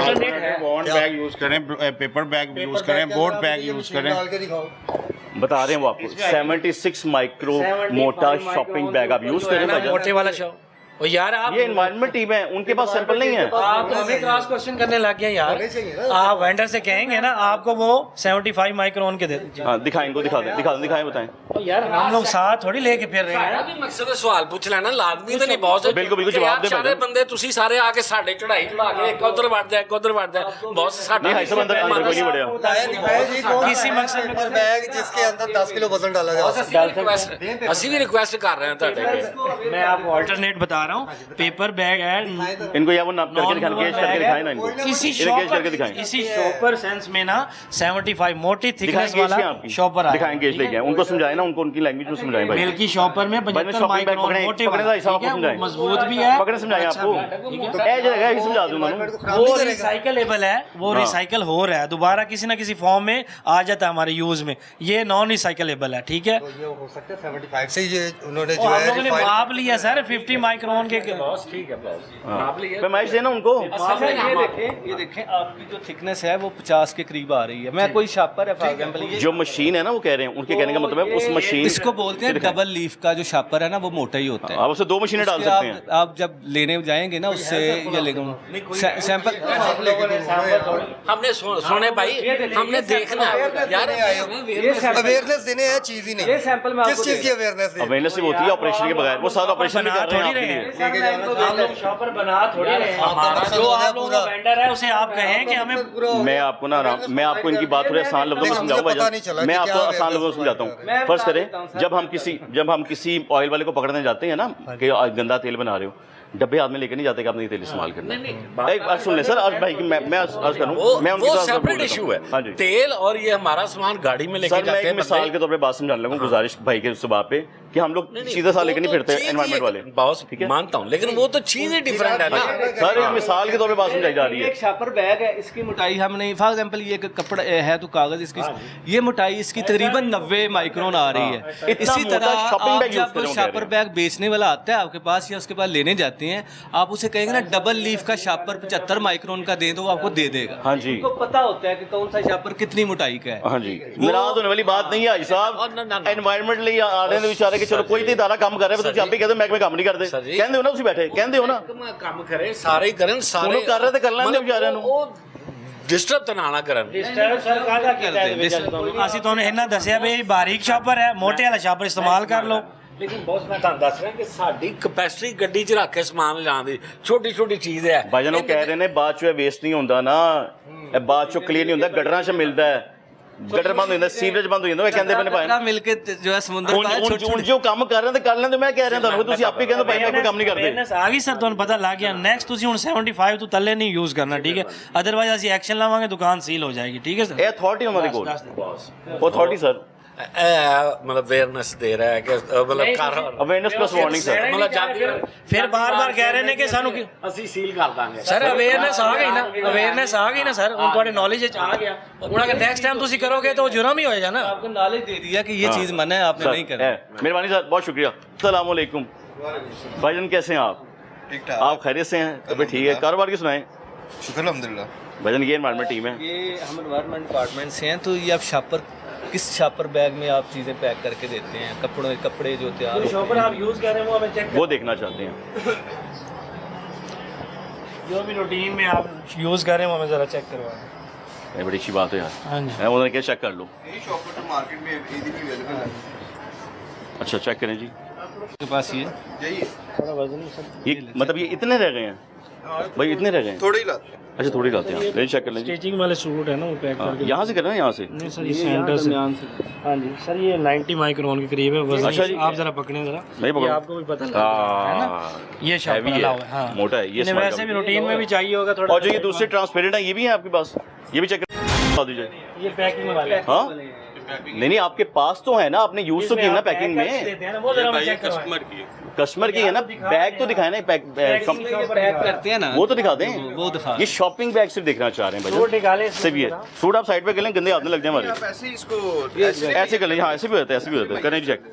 बैग यूज करें, पेपर बैग यूज करें, बोर्ड बैग यूज करें। डाल के दिखाओ। बता रहे हैं वो आपको 76 माइक्रो मोटा शॉपिंग बैग आप यूज करें भाईजान। मोटे वाला शो और यार आप ये एनवायरनमेंट टीम है, उनके पास सैंपल नहीं है। आप तो हमें क्रॉस क्वेश्चन करने लग गए यार, आप वेंडर से कहेंगे ना आपको वो 75 माइक्रोन के दे दीजिए। हाँ दिखाएं इनको, दिखाएं बताएं। यार हम लोग साथ थोड़ी लेके फिर रहे हैं। ਵੀ ਮਕਸਦ ਸਵਾਲ ਪੁੱਛ ਲੈਣਾ ਲਾਜ਼ਮੀ ਤਾਂ ਨਹੀਂ ਬਹੁਤ ਬਿਲਕੁਲ ਜਵਾਬ ਦੇ ਸਾਰੇ ਬੰਦੇ ਤੁਸੀਂ ਸਾਰੇ ਆ ਕੇ ਸਾਡੇ ਚੜਾਈ ਚੜਾ ਕੇ ਇੱਕ ਉਧਰ ਵੜਦਾ ਇੱਕ ਉਧਰ ਵੜਦਾ ਬਹੁਤ ਸਾਡਾ नहीं भाई साहब अंदर कोई नहीं बढ़िया। किसी मकसद में पेपर बैग जिसके अंदर 10 किलो वजन डाला जा सकता है। ਅਸੀਂ ਵੀ ਰਿਕੁਐਸਟ ਕਰ ਰਹੇ ਹਾਂ ਤੁਹਾਡੇ ਅੱਗੇ मैं आपको अल्टरनेट बता रहा हूँ, पेपर बैग है इनको या वो नाप करके दिखाएं, गेज करके दिखाएं ना इनको, किसी इन्हें गेज करके दिखाएं। किसी शॉपर सेंस में ना 75 मोटी दिखाएं थिकनेस गेज वाला क्या आपकी, शॉपर है, दिखाएं गेज लेके आए, उनको समझाएं ना, उनको उनकी लैंग्वेज में समझाएं भाई। मिल्की शॉपर में 75 shopping bag माइक्रोन पकड़े, मोटे पकड़े वाला, हिसाब ठीक है, को समझाएं। वो मजबूत भी है, पकड़े समझाएं आपको, तो ऐ जगह ही समझा दूं मैं। वो रिसाइकलेबल है, वो रिसाइकल हो रहा है, दोबारा किसी ना किसी फॉर्म में आ जाता है हमारे यूज में, ये नॉन रिसाइकलेबल है, ठीक है। तो ये हो सकता है 75 से ये उन्होंने वो जो हम है लोगों ने refined- माप लिया सर 50 माइक्रोन के पैमाइश देना उनको। ये देखें आपकी जो थिकनेस है वो 50 के करीब आ रही है। मैं कोई शॉपर है फॉर एग्जांपल, ये जो मशीन है ना वो कह रहे हैं, उनके कहने का मतलब है उस मशीन इसको बोलते हैं डबल लीफ का जो शॉपर है ना वो मोटा ही होता है। आप उससे 2 मशीनें डाल सकते हैं। आप जब लेने जाएंगे ना उससे ये लेंगे सैंपल। हमने सुने भाई, हमने देखना यार अवेयरनेस देने हैं चीज ही नहीं, किस चीज की अवेयरनेस है? अवेयरनेस सिर्फ होती है ऑपरेशन के बगैर, वो सारा ऑपरेशन भी कर रहे हैं आपके लिए। हम लोग शॉपर बना थोड़ी रहे हैं, जो आप लोगों का वेंडर है उसे आप कहें कि हमें मैं आपको ना मैं आपको इनकी बात थोड़ी आसान लफ्जों में समझाऊंगा भाई, मैं आपको आसान लफ्जों में समझाता हूँ। फर्ज करें जब हम किसी ऑयल वाले को पकड़ने जाते हैं ना कि गंदा तेल बना रहे हो, डब्बे हाथ में लेकर नहीं जाते कि आपने ये तेल इस्तेमाल करना है। एक बात सुन ले सर, आज भाई की मैं अर्ज करूं, मैं उनके वो साथ सेपरेट इशू है। हाँ जी तेल और ये हमारा सामान गाड़ी में लेके सर, मैं जाते एक हैं मिसाल के तौर पे बात समझाने लगूं, गुजारिश भाई के सुबह पे कि हम लोग सीधा सा लेकर नहीं फिरते एनवायरमेंट वाले, बॉस ठीक है, मानता हूँ, लेकिन वो तो चीज ही डिफरेंट है ना। सर एक मिसाल के तौर पे बात समझाई जा रही है। एक शापर बैग है, इसकी मोटाई हमने फॉर एग्जांपल ये एक कपड़ा है तो कागज इसकी, ये मोटाई इसकी तकरीबन 90 माइक्रोन आ रही है। इतना इसी मोटा तरह shopping आप bag use जब कर रहे हो, शापर बैग बेचने वाला आता है आपके पास या उसके पास लेने जाते हैं, आप उसे कहेंगे ना डबल लीफ का शापर 75 माइक्रोन का दे, तो वो आपको दे देगा। हाँ जी, उनको पता होता है कि कौन सा शापर कितनी मोटाई का है। हाँ जी, नाराज होने वाली बात नहीं है भाई साहब, एनवायरमेंट लिए आ रहे हैं बेचारे के, चलो कोई तो इदारा काम कर रहा है, तो आप भी कहते महकमे काम नहीं करते, कहते हो ना, उसी बैठे कहते हो ना, काम करे सारे ही करें, सारे कर रहे थे कर लेंगे बेचारे डिस्टर्ब तो ना करन। ਅਸੀਂ ਤੁਹਾਨੂੰ ਇਹਨਾਂ ਦੱਸਿਆ ਵੀ ਬਾਰੀਕ ਸ਼ਾਪਰ ਹੈ, ਮੋਟੇ ਵਾਲਾ ਸ਼ਾਪਰ ਇਸਤੇਮਾਲ ਕਰ ਲਓ। लेकिन बॉस मैं ਤੁਹਾਨੂੰ ਦੱਸ ਰਿਹਾ ਕਿ ਸਾਡੀ ਕਪੈਸਿਟੀ ਗੱਡੀ 'ਚ ਰੱਖ ਕੇ ਸਮਾਨ ਲਿਜਾਣ ਦੀ ਛੋਟੀ ਛੋਟੀ ਚੀਜ਼ ਹੈ। ਭਾਈਜਾਨ ਉਹ ਕਹਿ ਰਹੇ ਨੇ ਬਾਅਦ ਚੋਂ ਇਹ ਵੇਸਟ ਨਹੀਂ ਹੁੰਦਾ ਨਾ, ਇਹ ਬਾਅਦ ਚੋਂ ਕਲੀਅਰ ਨਹੀਂ ਹੁੰਦਾ, ਗਟਰਾਂ 'ਚ ਮਿਲਦਾ ਹੈ, गटर बंद हो जाता, सीवरेज बंद हो जाता है, कहते बने भाई मिलके जो है समुद्र जो काम कर रहे थे कर लेंगे, मैं कह रहा था ਤੁਸੀਂ ਆਪੇ ਕਹਿੰਦੇ ਭਾਈ ਮੈਂ ਕੋਈ ਕੰਮ ਨਹੀਂ ਕਰਦੇ। ਅਵੇਅਰਨੈਸ ਆ ਗਈ ਸਰ, ਤੁਹਾਨੂੰ ਪਤਾ ਲੱਗ ਗਿਆ। ਨੈਕਸਟ ਤੁਸੀਂ ਹੁਣ 75 ਤੋਂ ਥੱਲੇ ਨਹੀਂ ਯੂਜ਼ ਕਰਨਾ, ਠੀਕ ਹੈ, ਅਦਰਵਾਈਜ਼ ਅਸੀਂ ਐਕਸ਼ਨ ਲਵਾਂਗੇ, ਦੁਕਾਨ ਸੀਲ ਹੋ ਜਾਏਗੀ, ਠੀਕ ਹੈ ਸਰ। ਇਹ ਅਥਾਰਟੀ ਉਹਨਾਂ ਦੀ ਕੋਲ, ਉਹ ਅਥਾਰਟੀ ਸਰ मतलब अवेयरनेस दे रहा है कि मतलब कर ਅਵੇਅਰਨੈਸ ਪਲਸ ਵਾਰਨਿੰਗ ਸਰ, मतलब ਜਾਂਦੀ ਫਿਰ ਬਾਰ-ਬਾਰ ਕਹਿ ਰਹੇ ਨੇ ਕਿ ਸਾਨੂੰ ਅਸੀਂ ਸੀਲ ਕਰ ਦਾਂਗੇ। ਸਰ ਅਵੇਅਰਨੈਸ ਆ ਗਈ ਨਾ, ਅਵੇਅਰਨੈਸ ਆ ਗਈ ਨਾ ਸਰ, ਹੁਣ ਤੁਹਾਡੇ ਨੌਲੇਜ ਵਿੱਚ ਆ ਗਿਆ। ਹੁਣ ਅगर नेक्स्ट टाइम ਤੁਸੀਂ ਕਰੋਗੇ तो जुर्म ही होएगा ना। आपको नॉलेज दे दिया कि ये चीज़ मना है, आपने नहीं करना। मेहरबानी सर, बहुत शुक्रिया। अस्सलाम वालेकुम भाईजान, कैसे हैं आप? ठीक ठाक, आप खैरियत से हैं? तबीयत ठीक है? कारोबार की सुनाएं। शुक्र अल्हम्दुलिल्लाह। भाईजान ये एनवायरनमेंट टीम है, ये हम एनवायरनमेंट डिपार्टमेंट से हैं, तो ये आप शापर किस शापर बैग में आप चीज़ें पैक करके देते हैं? कपड़े जो तैयार शॉपर आप यूज़ कर रहे हैं वो हमें चेक वो देखना चाहते हैं, जो भी रूटीन में आप यूज़ कर रहे हैं वो हमें ज़रा चेक करवाएं। ये बड़ी अच्छी बात है यार। हाँ जी, मैं उन्होंने क्या चेक कर लो। यही शॉपर तो मार्केट में इजीली अवेलेबल है। अच्छा चेक करें जी, के पास ये यही थोड़ा वजन ये मतलब ये इतने रह गए हैं भाई, इतने रह गए हैं? थोड़े ही लाते हैं। अच्छा थोड़ी लाते हैं, ले चेक कर लें जी। स्टिचिंग वाले सूट है ना वो पैक करके। यहाँ से कर रहे हैं, यहाँ से नहीं सर ये सेंटर से। हाँ जी सर, ये 90 माइक्रोन के करीब है वजन। अच्छा जी, आप जरा पकड़ें जरा, नहीं पकड़ो, ये आपको भी पता है ना, ये शॉपर हैवी अलाउ है। है, हाँ मोटा है ये, इन्हें वैसे भी रूटीन में भी चाहिए होगा थोड़ा। और जो ये दूसरे ट्रांसपेरेंट है ये भी है आपके पास, ये भी चेक कर दीजिए। ये पैकिंग वाले हाँ नहीं आपके पास तो है ना, आपने यूज तो किया ना पैकिंग में, देते हैं ना वो जरा चेक करवाएं। कस्टमर की है ना, बैग तो दिखाए ना, पैक पैक करते हैं ना, वो तो दिखा दें, वो दिखा। ये शॉपिंग बैग सिर्फ देखना चाह रहे हैं सूट भाई, निकाले सिर्फ ये सूट आप साइड पे कर लें, गंदे हाथ में लग जाए हमारे, आप ऐसे ही इसको ऐसे कर लें, हाँ ऐसे भी होता है, ऐसे भी होता है, करें चेक,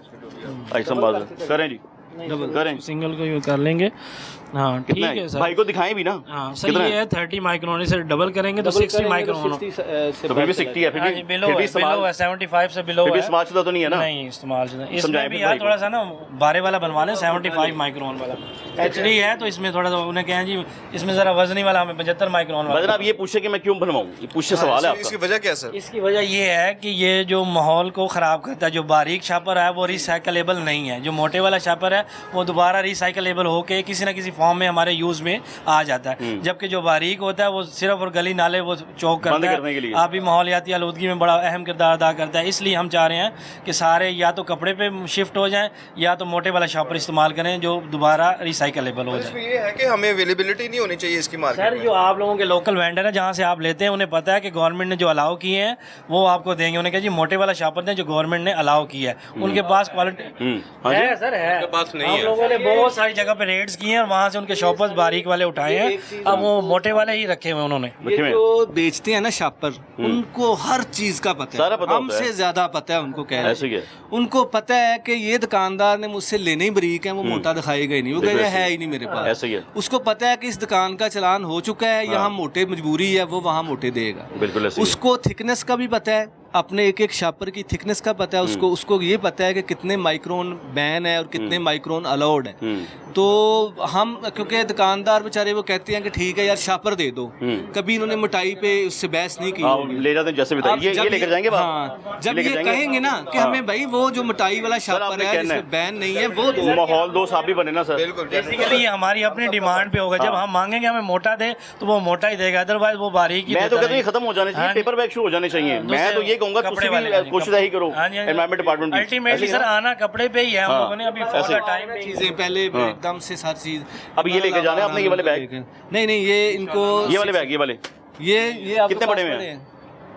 ऐसा बात करें जी, करें सिंगल को यूज कर लेंगे। हाँ ठीक कितना है है सर, भाई को दिखाएं भी ना, हाँ सर कितना ये है 30 माइक्रोन, इसे डबल करेंगे तो 60 माइक्रोन। तो फिर भी 60 है, फिर हाँ भी जी बिलो फिर भी है, बिलो है, 75 से बिलो फिर भी है। इस्तेमाल शुदा तो नहीं है ना, नहीं इस्तेमाल शुदा, इसमें समझाएं भी फिर यार भाई को। थोड़ा सा ना बारे वाला बनवा लें, 75 माइक्रोन वाला HD है, तो इसमें थोड़ा सा उन्हें कहें जी इसमें ज़रा वजनी वाला हमें 75 माइक्रोन वाला। बदन आप ये पूछे कि मैं क्यों बनवाऊँ, ये पूछे सवाल है इसकी आपका। वजह क्या है सर? इसकी वजह ये है कि ये जो माहौल को ख़राब करता है, जो बारीक शापर है वो रिसाइकलेबल नहीं है, जो मोटे वाला शापर है वो दोबारा रिसाइकलेबल होके किसी न किसी फॉर्म में हमारे यूज़ में आ जाता है, जबकि जो बारीक होता है वो सिर्फ और गली नाले वो चौक करता है, आप भी माहौलियाती आलूदगी में बड़ा अहम किरदार अदा करता है। इसलिए हम चाह रहे हैं कि सारे या तो कपड़े पे शिफ्ट हो जाएं या तो मोटे वाला शापर इस्तेमाल करें जो दोबारा रिसाइकलेबल हो जाए। इसमें ये है कि हमें अवेलेबिलिटी नहीं होनी चाहिए इसकी मार्केट सर में। जो आप लोगों के लोकल वेंडर हैं जहाँ से आप लेते हैं उन्हें पता है कि गवर्नमेंट ने जो अलाउ किए हैं वो आपको देंगे, उन्हें कहा जी मोटे वाला शापर दें जो गवर्नमेंट ने अलाउ किया है, उनके पास क्वालिटी हाँ जी है सर, है पास नहीं हम लोगों ने बहुत सारी जगह पे रेड्स किए हैं और वहाँ से उनके शॉपर्स बारीक वाले उठाए हैं, अब वो मोटे वाले ही रखे हुए उन्होंने। ये जो बेचते हैं ना शापर, उनको हर चीज का पता सारा है, पता होता है। हमसे ज्यादा पता है उनको, कह ऐसे क्या? उनको पता है कि ये दुकानदार ने मुझसे लेने ही बरीक है, वो मोटा दिखाएगा ही नहीं, वो कहेगा है ही नहीं मेरे पास, ऐसे ही है। उसको पता है कि इस दुकान का चलान हो चुका है, यहाँ मोटे मजबूरी है, वो वहाँ मोटे देगा। बिल्कुल ऐसे ही है। उसको थिकनेस का भी पता है, अपने एक एक शापर की थिकनेस का पता है उसको, उसको ये पता है कि कितने माइक्रोन बैन है और कितने माइक्रोन अलाउड है। तो हम क्योंकि दुकानदार बेचारे वो कहते हैं कि ठीक है यार शापर दे दो, कभी इन्होंने मोटाई पे उससे बहस नहीं की होगी। ले जाते हैं जैसे भी अब ये जब लेकर जाएंगे हाँ, जब ये कहेंगे ना कि हमें भाई वो जो मोटाई वाला शापर है जिसमें बैन नहीं है वो दो, माहौल दोस्त आप भी बने ना सर। बिल्कुल बेसिकली ये हमारी अपनी डिमांड पे होगा, जब हम मांगेंगे हमें मोटा दे तो वो मोटा ही देगा, अदरवाइज वो बारीक ही मैं तो देता कहता हूँ ये रहेगा। खत्म हो जाने चाहिए, हाँ। पेपर बैग शुरू हो जाने चाहिए। मैं तो ये यही कहूंगा कपड़े तुम वाले, भी कोशिश यही करो हाँ जी, हाँ जी। एनवायरमेंट डिपार्टमेंट भी अल्टीमेटली सर आना कपड़े पे ही है, हम हाँ, लोगों ने अभी ऐसे फॉर ही। द टाइम चीज़ें पहले एकदम से सारी चीज़ अब ये लेके जाने हैं अपने ये वाले बैग, नहीं ये इनको ये वाले बैग, ये वाले ये आपके कितने पास बड़े में पड़े हैं?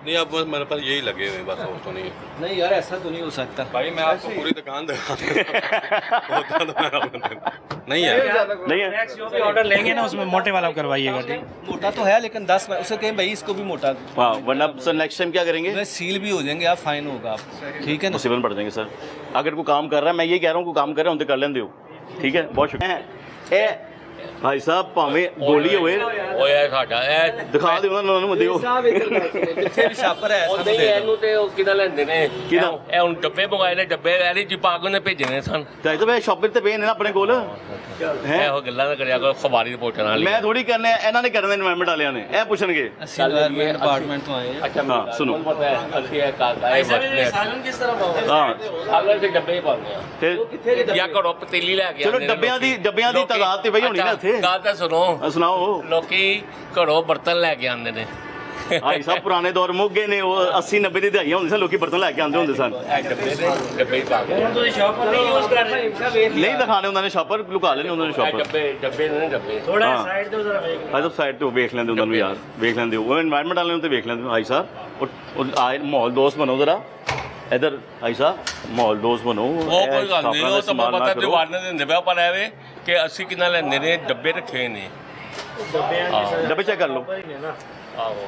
नहीं अब बस मेरे पास यही लगे हुए हैं, बस और तो नहीं है। नहीं यार ऐसा तो नहीं हो सकता भाई मैं आपको पूरी दुकान दिखा देता होता तो मैं आपको नहीं है। नहीं है नेक्स्ट जो भी ऑर्डर लेंगे ना उसमें मोटे वाला करवाइएगा, ठीक। मोटा तो है लेकिन 10 उसे कहें भाई इसको भी मोटा हाँ, वरना सर नेक्स्ट टाइम क्या करेंगे, वह सील भी हो जाएंगे आप, फाइन होगा आपको, ठीक है ना। मुसीबत में पड़ जाएंगे सर। अगर कोई काम कर रहा है, मैं ये कह रहा हूँ कोई काम कर रहा है उनसे कर लेंदे हो, ठीक है, बहुत शुक्रिया। ए भाई साहब भावें गोली होए ਓਏ ਸਾਡਾ ਇਹ ਦਿਖਾ ਦਿਓ ਉਹਨਾਂ ਨੂੰ ਦਿਓ ਜਿੱਥੇ ਵੀ ਛਾਪਰ ਹੈ ਉਹ ਸਾਨੂੰ ਨਹੀਂ ਦੇ ਦਿਓ। ਇਹਨੂੰ ਤੇ ਉਹ ਕਿਹਦਾ ਲੈਂਦੇ ਨੇ ਕਿਹਦਾ? ਇਹ ਹੁਣ ਡੱਬੇ ਮੰਗਾਏ ਨੇ, ਡੱਬੇ ਇਹਦੀ ਚਿਪਾਕ ਉਹਨੇ ਭੇਜਣੇ ਸਨ। ਚਾਹੇ ਤਾਂ ਮੈਂ ਸ਼ਾਪਿੰਗ ਤੇ ਪਏ ਨੇ ਨਾ ਆਪਣੇ ਕੋਲ ਹੈ। ਇਹੋ ਗੱਲਾਂ ਨਾ ਕਰਿਆ ਕਰੋ ਖਬਾਰੀ ਰਿਪੋਰਟਰ ਨਾਲ। ਮੈਂ ਥੋੜੀ ਕਰਨੇ ਇਹਨਾਂ ਨੇ ਕਰਨੇ ਐਨਵਾਇਰਨਮੈਂਟ ਵਾਲਿਆਂ ਨੇ, ਇਹ ਪੁੱਛਣਗੇ। ਅਸੀਂ एनवायरमेंट डिपार्टमेंट ਤੋਂ ਆਏ ਹਾਂ। ਅੱਛਾ हाँ, सुनो। पता है ਅਸੀਂ ਇਹ ਕਾਗਜ਼ ਇਹ ਵਰਤਦੇ ਆ। सालन किस तरह पाओगे? ਹਾਂ ਅਗਰ ਤੇ ਡੱਬੇ ਹੀ ਪਾਉਂਦੇ ਆ ਫਿਰ ਜਾਂ ਘਰੋਂ ਪਤੀਲੀ ਲੈ ਕੇ ਚਲੋ ਆਉਂਦੇ ਨੇ ਡੱਬਿਆਂ ਦੀ ਲੋਕੀ। ਤਾਦਾਦ ਤੇ ਬਈ ਹੋਣੀ ਨਾ ਇੱਥੇ। ਗੱਲ ਤਾਂ ਸੁਣੋ, ਸੁਣਾਓ। ਲੋਕੀ ਘਰੋਂ ਬਰਤਨ ਲੈ ਕੇ ਆਉਂਦੇ ਨੇ। ਭਾਈ ਸਾਹਿਬ ਪੁਰਾਣੇ ਦੌਰ ਮੁੱਕ ਗਏ ਨੇ, ਉਹ 80 90 ਦੀ ਦਿਹਾਈਆਂ ਹੁੰਦੀਆਂ ਸਨ, ਲੋਕੀ ਬਰਤਨ ਲੈ ਕੇ ਆਉਂਦੇ ਹੁੰਦੇ ਸਨ। ਇਹ ਡੱਬੇ ਹੀ ਪਾ ਕੇ हम तो शॉप पर नहीं यूज कर रहे, ਨਹੀਂ ਦਿਖਾਣੇ ਉਹਨਾਂ ਨੇ ਸ਼ਾਪਰ, ਲੁਕਾ ਲੈਣੇ ਉਹਨਾਂ ਨੇ ਇਹ ਸ਼ਾਪਰ। ਡੱਬੇ ਨੇ ਡੱਬੇ। थोड़ा हाँ। साइड दो जरा देख ਭਾਈ ਸਾਹਿਬ ਸਾਈਡ ਤੇ ਉਹ ਵੇਖ ਲੈਂਦੇ ਉਹਨਾਂ ਨੂੰ ਯਾਰ, ਵੇਖ ਲੈਂਦੇ ਉਹ ਐਨਵਾਇਰਨਮੈਂਟ ਵਾਲਿਆਂ ਨੂੰ ਤੇ ਵੇਖ ਲੈਂਦੇ ਭਾਈ ਸਾਹਿਬ। ਉਹ ਆਏ ਮਾਹੌਲ ਦੋਸਤ ਬਣੋ ਜ਼ਰਾ ਇਧਰ, ਭਾਈ ਸਾਹਿਬ ਮਾਹੌਲ ਦੋਸਤ ਬਣੋ। ਉਹ ਕੋਈ ਗੱਲ ਨਹੀਂ, ਉਹ ਤਾਂ ਮੈਂ ਪਤਾ ਦੀਵਾਰ ਨੇ ਦਿੰਦੇ ਪਿਆ, ਪਰ ਐਵੇਂ ਕਿ ਅਸੀਂ ਕਿੰਨਾ ਲੈਂਦੇ ਨੇ, ਡੱਬੇ ਰੱਖੇ ਨੇ। ਡੱਬੇ ਚੈੱਕ ਕਰ ਲਓ ਆਹੋ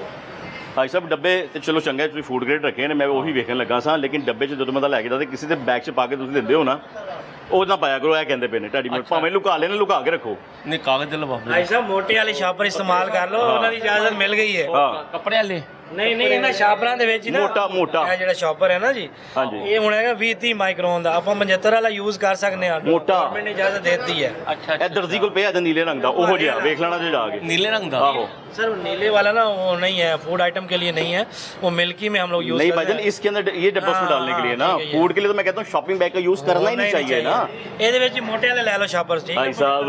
ਭਾਈ ਸਾਹਿਬ। ਡੱਬੇ ਤੇ ਚਲੋ ਚੰਗਾ ਤੁਸੀਂ ਫੂਡ ਗ੍ਰੇਡ ਰੱਖੇ ਨੇ, ਮੈਂ ਉਹੀ ਵੇਖਣ ਲੱਗਾ ਸਾਂ, ਲੇਕਿਨ ਡੱਬੇ 'ਚ ਜਦੋਂ ਮੈਂ ਤਾਂ ਲੈ ਕੇ ਜਾਂਦਾ ਕਿਸੇ ਦੇ ਬੈਗ 'ਚ ਪਾ ਕੇ ਤੁਸੀਂ ਦਿੰਦੇ ਹੋ ਨਾ, ਉਹ ਨਾ ਪਾਇਆ ਕਰੋ। ਇਹ ਕਹਿੰਦੇ ਪਏ ਨੇ ਢਾਡੀ ਮੈਂ ਭਾਵੇਂ ਲੁਕਾ ਲੈਣ, ਲੁਕਾ ਕੇ ਰੱਖੋ। ਨਹੀਂ ਕਾਗਜ਼ ਲਵਾ भाई साहब मोटे वाली शॉपर इस्तेमाल कर लो, ਉਹਨਾਂ ਦੀ ਇਜਾਜ਼ਤ ਮਿਲ ਗਈ ਹੈ। ਹਾਂ ਕੱਪੜੇ ਵਾਲੇ ਨਹੀਂ ਨਹੀਂ ਇਹਨਾਂ ਸ਼ਾਪਰਾਂ ਦੇ ਵਿੱਚ ਹੀ ਨਾ ਮੋਟਾ ਇਹ ਜਿਹੜਾ ਸ਼ਾਪਰ ਹੈ ਨਾ ਜੀ, ਹਾਂਜੀ। ਇਹ ਹੁਣ ਹੈਗਾ 20-30 ਮਾਈਕਰੋਨ ਦਾ, ਆਪਾਂ 75 ਵਾਲਾ ਯੂਜ਼ ਕਰ ਸਕਦੇ ਹਾਂ। ਮੋਟਾ। ਗਵਰਨਮੈਂਟ ਨੇ ਇਜਾਜ਼ਤ ਦੇ ਦਿੱਤੀ ਹੈ। ਅੱਛਾ ਇਹ ਦਰਜੀ ਕੋਲ ਪਿਆ ਜਾਂ ਨੀਲੇ ਰੰਗ ਦਾ, ਉਹੋ ਜਿਹਾ ਵੇਖ ਲੈਣਾ ਜੇ ਜਾ ਕੇ। नीले रंग दा ਆਹੋ सर नीले वाला ना वो नहीं है, फूड आइटम के लिए नहीं है, वो मिल्की में हम लोग यूज नहीं भाईजान, इसके अंदर ये डब्बा उसमें डालने के लिए ना, फूड के लिए तो मैं कहता हूँ शॉपिंग बैग का यूज करना ही नहीं चाहिए ना। ਇਹਦੇ ਵਿੱਚ ਮੋਟੇ ਵਾਲੇ ਲੈ ਲਓ ਸ਼ਾਪਰਸ, ਠੀਕ ਭਾਈ ਸਾਹਿਬ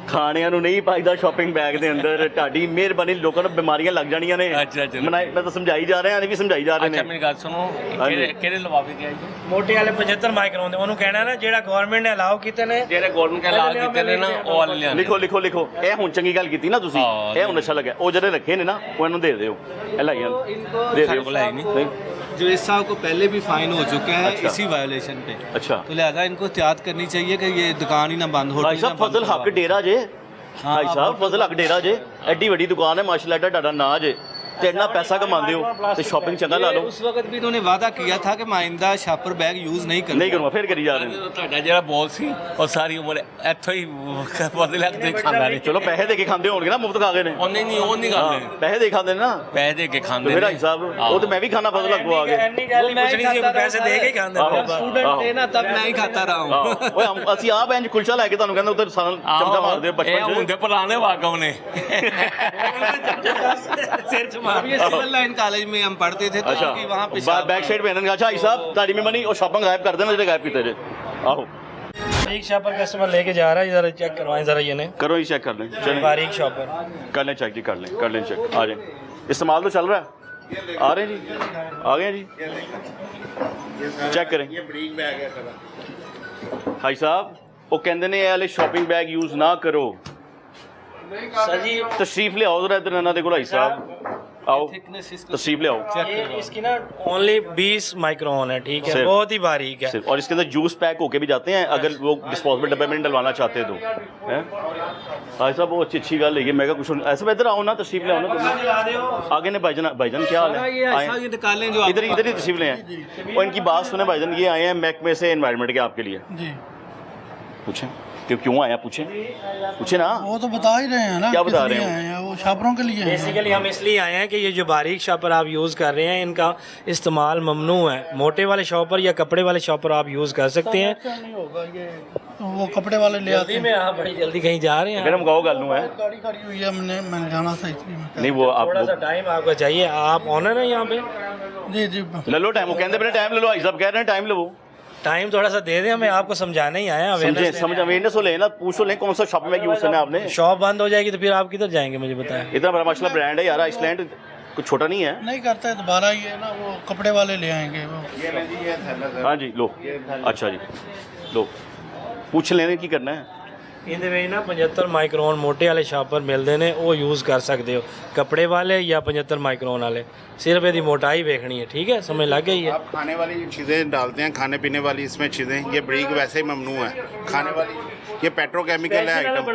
ਖਾਣਿਆਂ ਨੂੰ ਨਹੀਂ ਪਾਈਦਾ ਸ਼ਾਪਿੰਗ ਬੈਗ ਦੇ ਅੰਦਰ। ਤੁਹਾਡੀ ਮਿਹਰਬਾਨੀ, ਲੋਕਾਂ ਨੂੰ ਬਿਮਾਰੀਆਂ ਲੱਗ ਜਾਣੀਆਂ ਨੇ। ਅੱਛਾ, ਚਲੋ। ਮੈਂ ਤਾਂ ਸਮਝਾਈ ਜਾ ਰਿਹਾ, ਨੇ ਵੀ ਸਮਝਾਈ ਜਾ ਰਹੇ अच्छा ਨੇ। मेरी गल सुनो, ਹਾਂਜੀ। ਕਿਹੜੇ ਲਵਾਵੇ ਗਿਆ ਜੀ? ਮੋਟੇ ਵਾਲੇ 75 ਮਾਈਕਰੋਨ ਦੇ, ਉਹਨੂੰ ਕਹਿਣਾ ਨਾ ਜਿਹੜਾ ਗਵਰਨਮੈਂਟ ਨੇ ਅਲਾਉ ਕੀਤੇ ਨੇ। ਜਿਹੜੇ ਗਵਰਨਮੈਂਟ ਨੇ ਲਾ ਕੀਤੇ ਨੇ ਨਾ, ਉਹ ਵਾਲੇ ਲਿਆਣੇ। ਲਿਖੋ ਲਿਖੋ ਲਿਖੋ, ਇਹ ਹੁਣ ਚੰਗੀ ਗੱਲ ਕੀਤੀ ਨਾ ਤੁਸੀਂ, ਹਾਂ, ਇਹ ਹੁਣ ਅੱਛਾ ਲੱਗਾ। ਉਹ ਜਿਹੜੇ ਰੱਖੇ ਨੇ ਨਾ, ਉਹ ਇਹਨੂੰ ਦੇ ਦਿਓ, ਇਹ ਲਾਈਆਂ ਦੇ ਦਿਓ। है ही नहीं। जो इस साल को पहले भी फाइन हो चुका है अच्छा। इसी वायोलेशन पे, अच्छा तो लिहाजा इनको एहतियात करनी चाहिए कि ये दुकान ही ना बंद हो। ਭਾਈ ਸਾਹਿਬ ਫਜ਼ਲ ਹੱਕ ਡੇਰਾ ਜੇ, ਭਾਈ ਸਾਹਿਬ ਫਜ਼ਲ ਹੱਕ ਡੇਰਾ ਜੇ, ਐਡੀ ਵੱਡੀ ਦੁਕਾਨ ਹੈ ਮਾਸ਼ਾਅੱਲਾ, ਐਡਾ ਤੁਹਾਡਾ ਨਾਂ ਜੇ, ਤੇ ਇੰਨਾ ਪੈਸਾ ਕਮਾਉਂਦੇ ਹੋ ਤੇ ਸ਼ਾਪਿੰਗ ਚੰਗਾ ਲਾ ਲਓ। उस वक्त भी इन्होंने वादा किया था कि माइंदा शापर बैग यूज नहीं करना। ਨਹੀਂ ਕਰੂੰਗਾ, ਫਿਰ ਕਰੀ ਜਾ ਰਹੇ ਨੇ। ਤੁਹਾਡਾ ਜਿਹੜਾ ਬੋਲ ਸੀ ਉਹ ਸਾਰੀ ਉਮਰ ਇੱਥੋਂ ਹੀ ਬਦਲੇ ਲੱਗ ਤੇ ਖਾਂਦਾ ਰਹੇ। ਚਲੋ ਪੈਸੇ ਦੇ ਕੇ ਖਾਂਦੇ ਹੋਣਗੇ ਨਾ, ਮੁਫਤ ਖਾ ਗਏ ਨੇ। ਉਹ ਨਹੀਂ ਗੱਲ ਹੈ, ਪੈਸੇ ਦੇ ਕੇ ਖਾਂਦੇ ਨੇ ਨਾ, ਪੈਸੇ ਦੇ ਕੇ ਖਾਂਦੇ ਫਿਰ ਭਾਈ ਸਾਹਿਬ ਉਹ ਤੇ ਮੈਂ ਵੀ ਖਾਣਾ ਫਜ਼ਲ ਹੱਕ ਆ ਗਏ। ਇੰਨੀ ਗੱਲ ਨਹੀਂ ਪੁੱਛਣੀ ਸੀ, ਪੈਸੇ ਦੇ ਕੇ ਹੀ ਖਾਂਦੇ ਨੇ। स्टूडेंट थे ना तब मैं ही खाता रहा हूँ। ਓਏ ਅਸੀਂ ਆਪ ਇੰਜ ਕੁਲਚਾ ਲੈ ਕੇ ਤੁਹਾਨੂੰ ਕਹਿੰਦੇ ਉੱਧਰ ਚਮਚਾ ਮਾਰਦੇ ਹੋ ਇਹ ਬਚਪਨ 'ਚ। ਹੁੰਦੇ ਪੁਰਾਣੇ ਵਾਕਮ ਨੇ। ਸਿਰ ਚ ਮਾਰ। ये सिविल लाइन कॉलेज में हम पढ़ते थे तो अच्छा उनकी वहाँ पे बैक साइड पे अच्छा भाई साहब तारी में मनी और शॉपिंग गायब कर देना, जो गायब कीते जे। आहो एक शॉपर कस्टमर लेके जा रहा है, जरा चेक करवाएं जरा ये ने। करो ये चेक कर लें, चलें बारीक शॉपर कर लें चेक जी, कर लें चेक। आ जाए, इस्तेमाल तो चल रहा है, आ रहे हैं जी, आ गए हैं जी, चेक करें। भाई साहब वो कहते ने वाले शॉपिंग बैग यूज ना करो। सर जी तशरीफ ले आओ जरा इधर इन्होंने देखो भाई साहब, आओ तशरीफ ले आओ। ये इसकी ना ओनली 20 माइक्रोन है, ठीक है, सिर्फ। बहुत ही बारीक है। सिर्फ, और इसके अंदर जूस पैक होके भी जाते हैं अगर वो डिस्पोजेबल डब्बे में डलवाना चाहते हैं तो। हैं भाई साहब वो अच्छी गल है, मैं कुछ ऐसे इधर आओ ना, तशरीफ ले आओ ना आगे ने। भाईजान क्या हाल ये है? ऐसा ये निकालें जो इधर इधर ही तशरीफ ले आए और इनकी बात सुने भाईजान, ये आए हैं महकमे से एनवायरनमेंट के आपके लिए। जी पूछें क्यों आया, पूछे ना। वो तो बता ही रहे हैं ना, क्या किस बता रहे लिए हैं? आए हैं, वो छापरों के लिए हैं। बेसिकली हम इसलिए आए हैं कि ये जो बारीक शॉपर आप यूज़ कर रहे हैं इनका इस्तेमाल ममनू है। मोटे वाले शॉपर या कपड़े वाले शॉपर आप यूज़ कर सकते हैं। नहीं होगा ये, तो वो कपड़े वाले ले आते जल्दी हैं। में आप बड़ी जल्दी कहीं जा रहे हैं, अगर हम गाओ गल है गाड़ी खड़ी हुई है, मैंने जाना था इसलिए मैं नहीं वो आप थोड़ा सा टाइम आपका चाहिए। आप ऑनर हैं यहाँ पे, जी जी ले लो टाइम, वो कहते अपने टाइम ले लो, भाई साहब कह रहे हैं टाइम लो। टाइम थोड़ा सा दे दें हमें, आपको समझाने ही आए हैं। समझ अवेयरनेस हो लेना, पूछ तो लें कौन सा शॉपिंग बैग यूज करना है आपने। शॉप बंद हो जाएगी तो फिर आप किधर जाएंगे मुझे बताएं। इतना बड़ा माशाल्लाह ब्रांड है यार आइसलैंड, कुछ छोटा नहीं है। नहीं करता है दोबारा, ये ना वो कपड़े वाले ले आएंगे वो। हाँ जी लो, अच्छा जी लो, पूछ लेने की करना है। ਇਹਦੇ ਵਿੱਚ ਨਾ 75 ਮਾਈਕਰੋਨ ਮੋਟੇ ਵਾਲੇ ਸ਼ਾਪਰ ਮਿਲਦੇ ਨੇ, ਉਹ ਯੂਜ਼ ਕਰ ਸਕਦੇ ਹੋ, ਕੱਪੜੇ ਵਾਲੇ ਜਾਂ 75 ਮਾਈਕਰੋਨ ਵਾਲੇ, सिर्फ यदि मोटाई देखनी है। ठीक है, समझ लग गई है। आप खाने वाली चीज़ें डालते हैं, खाने पीने वाली इसमें चीज़ें, ये ब्रीक वैसे ही ममनू है। खाने वाली ये पेट्रोकेमिकल है आइटम,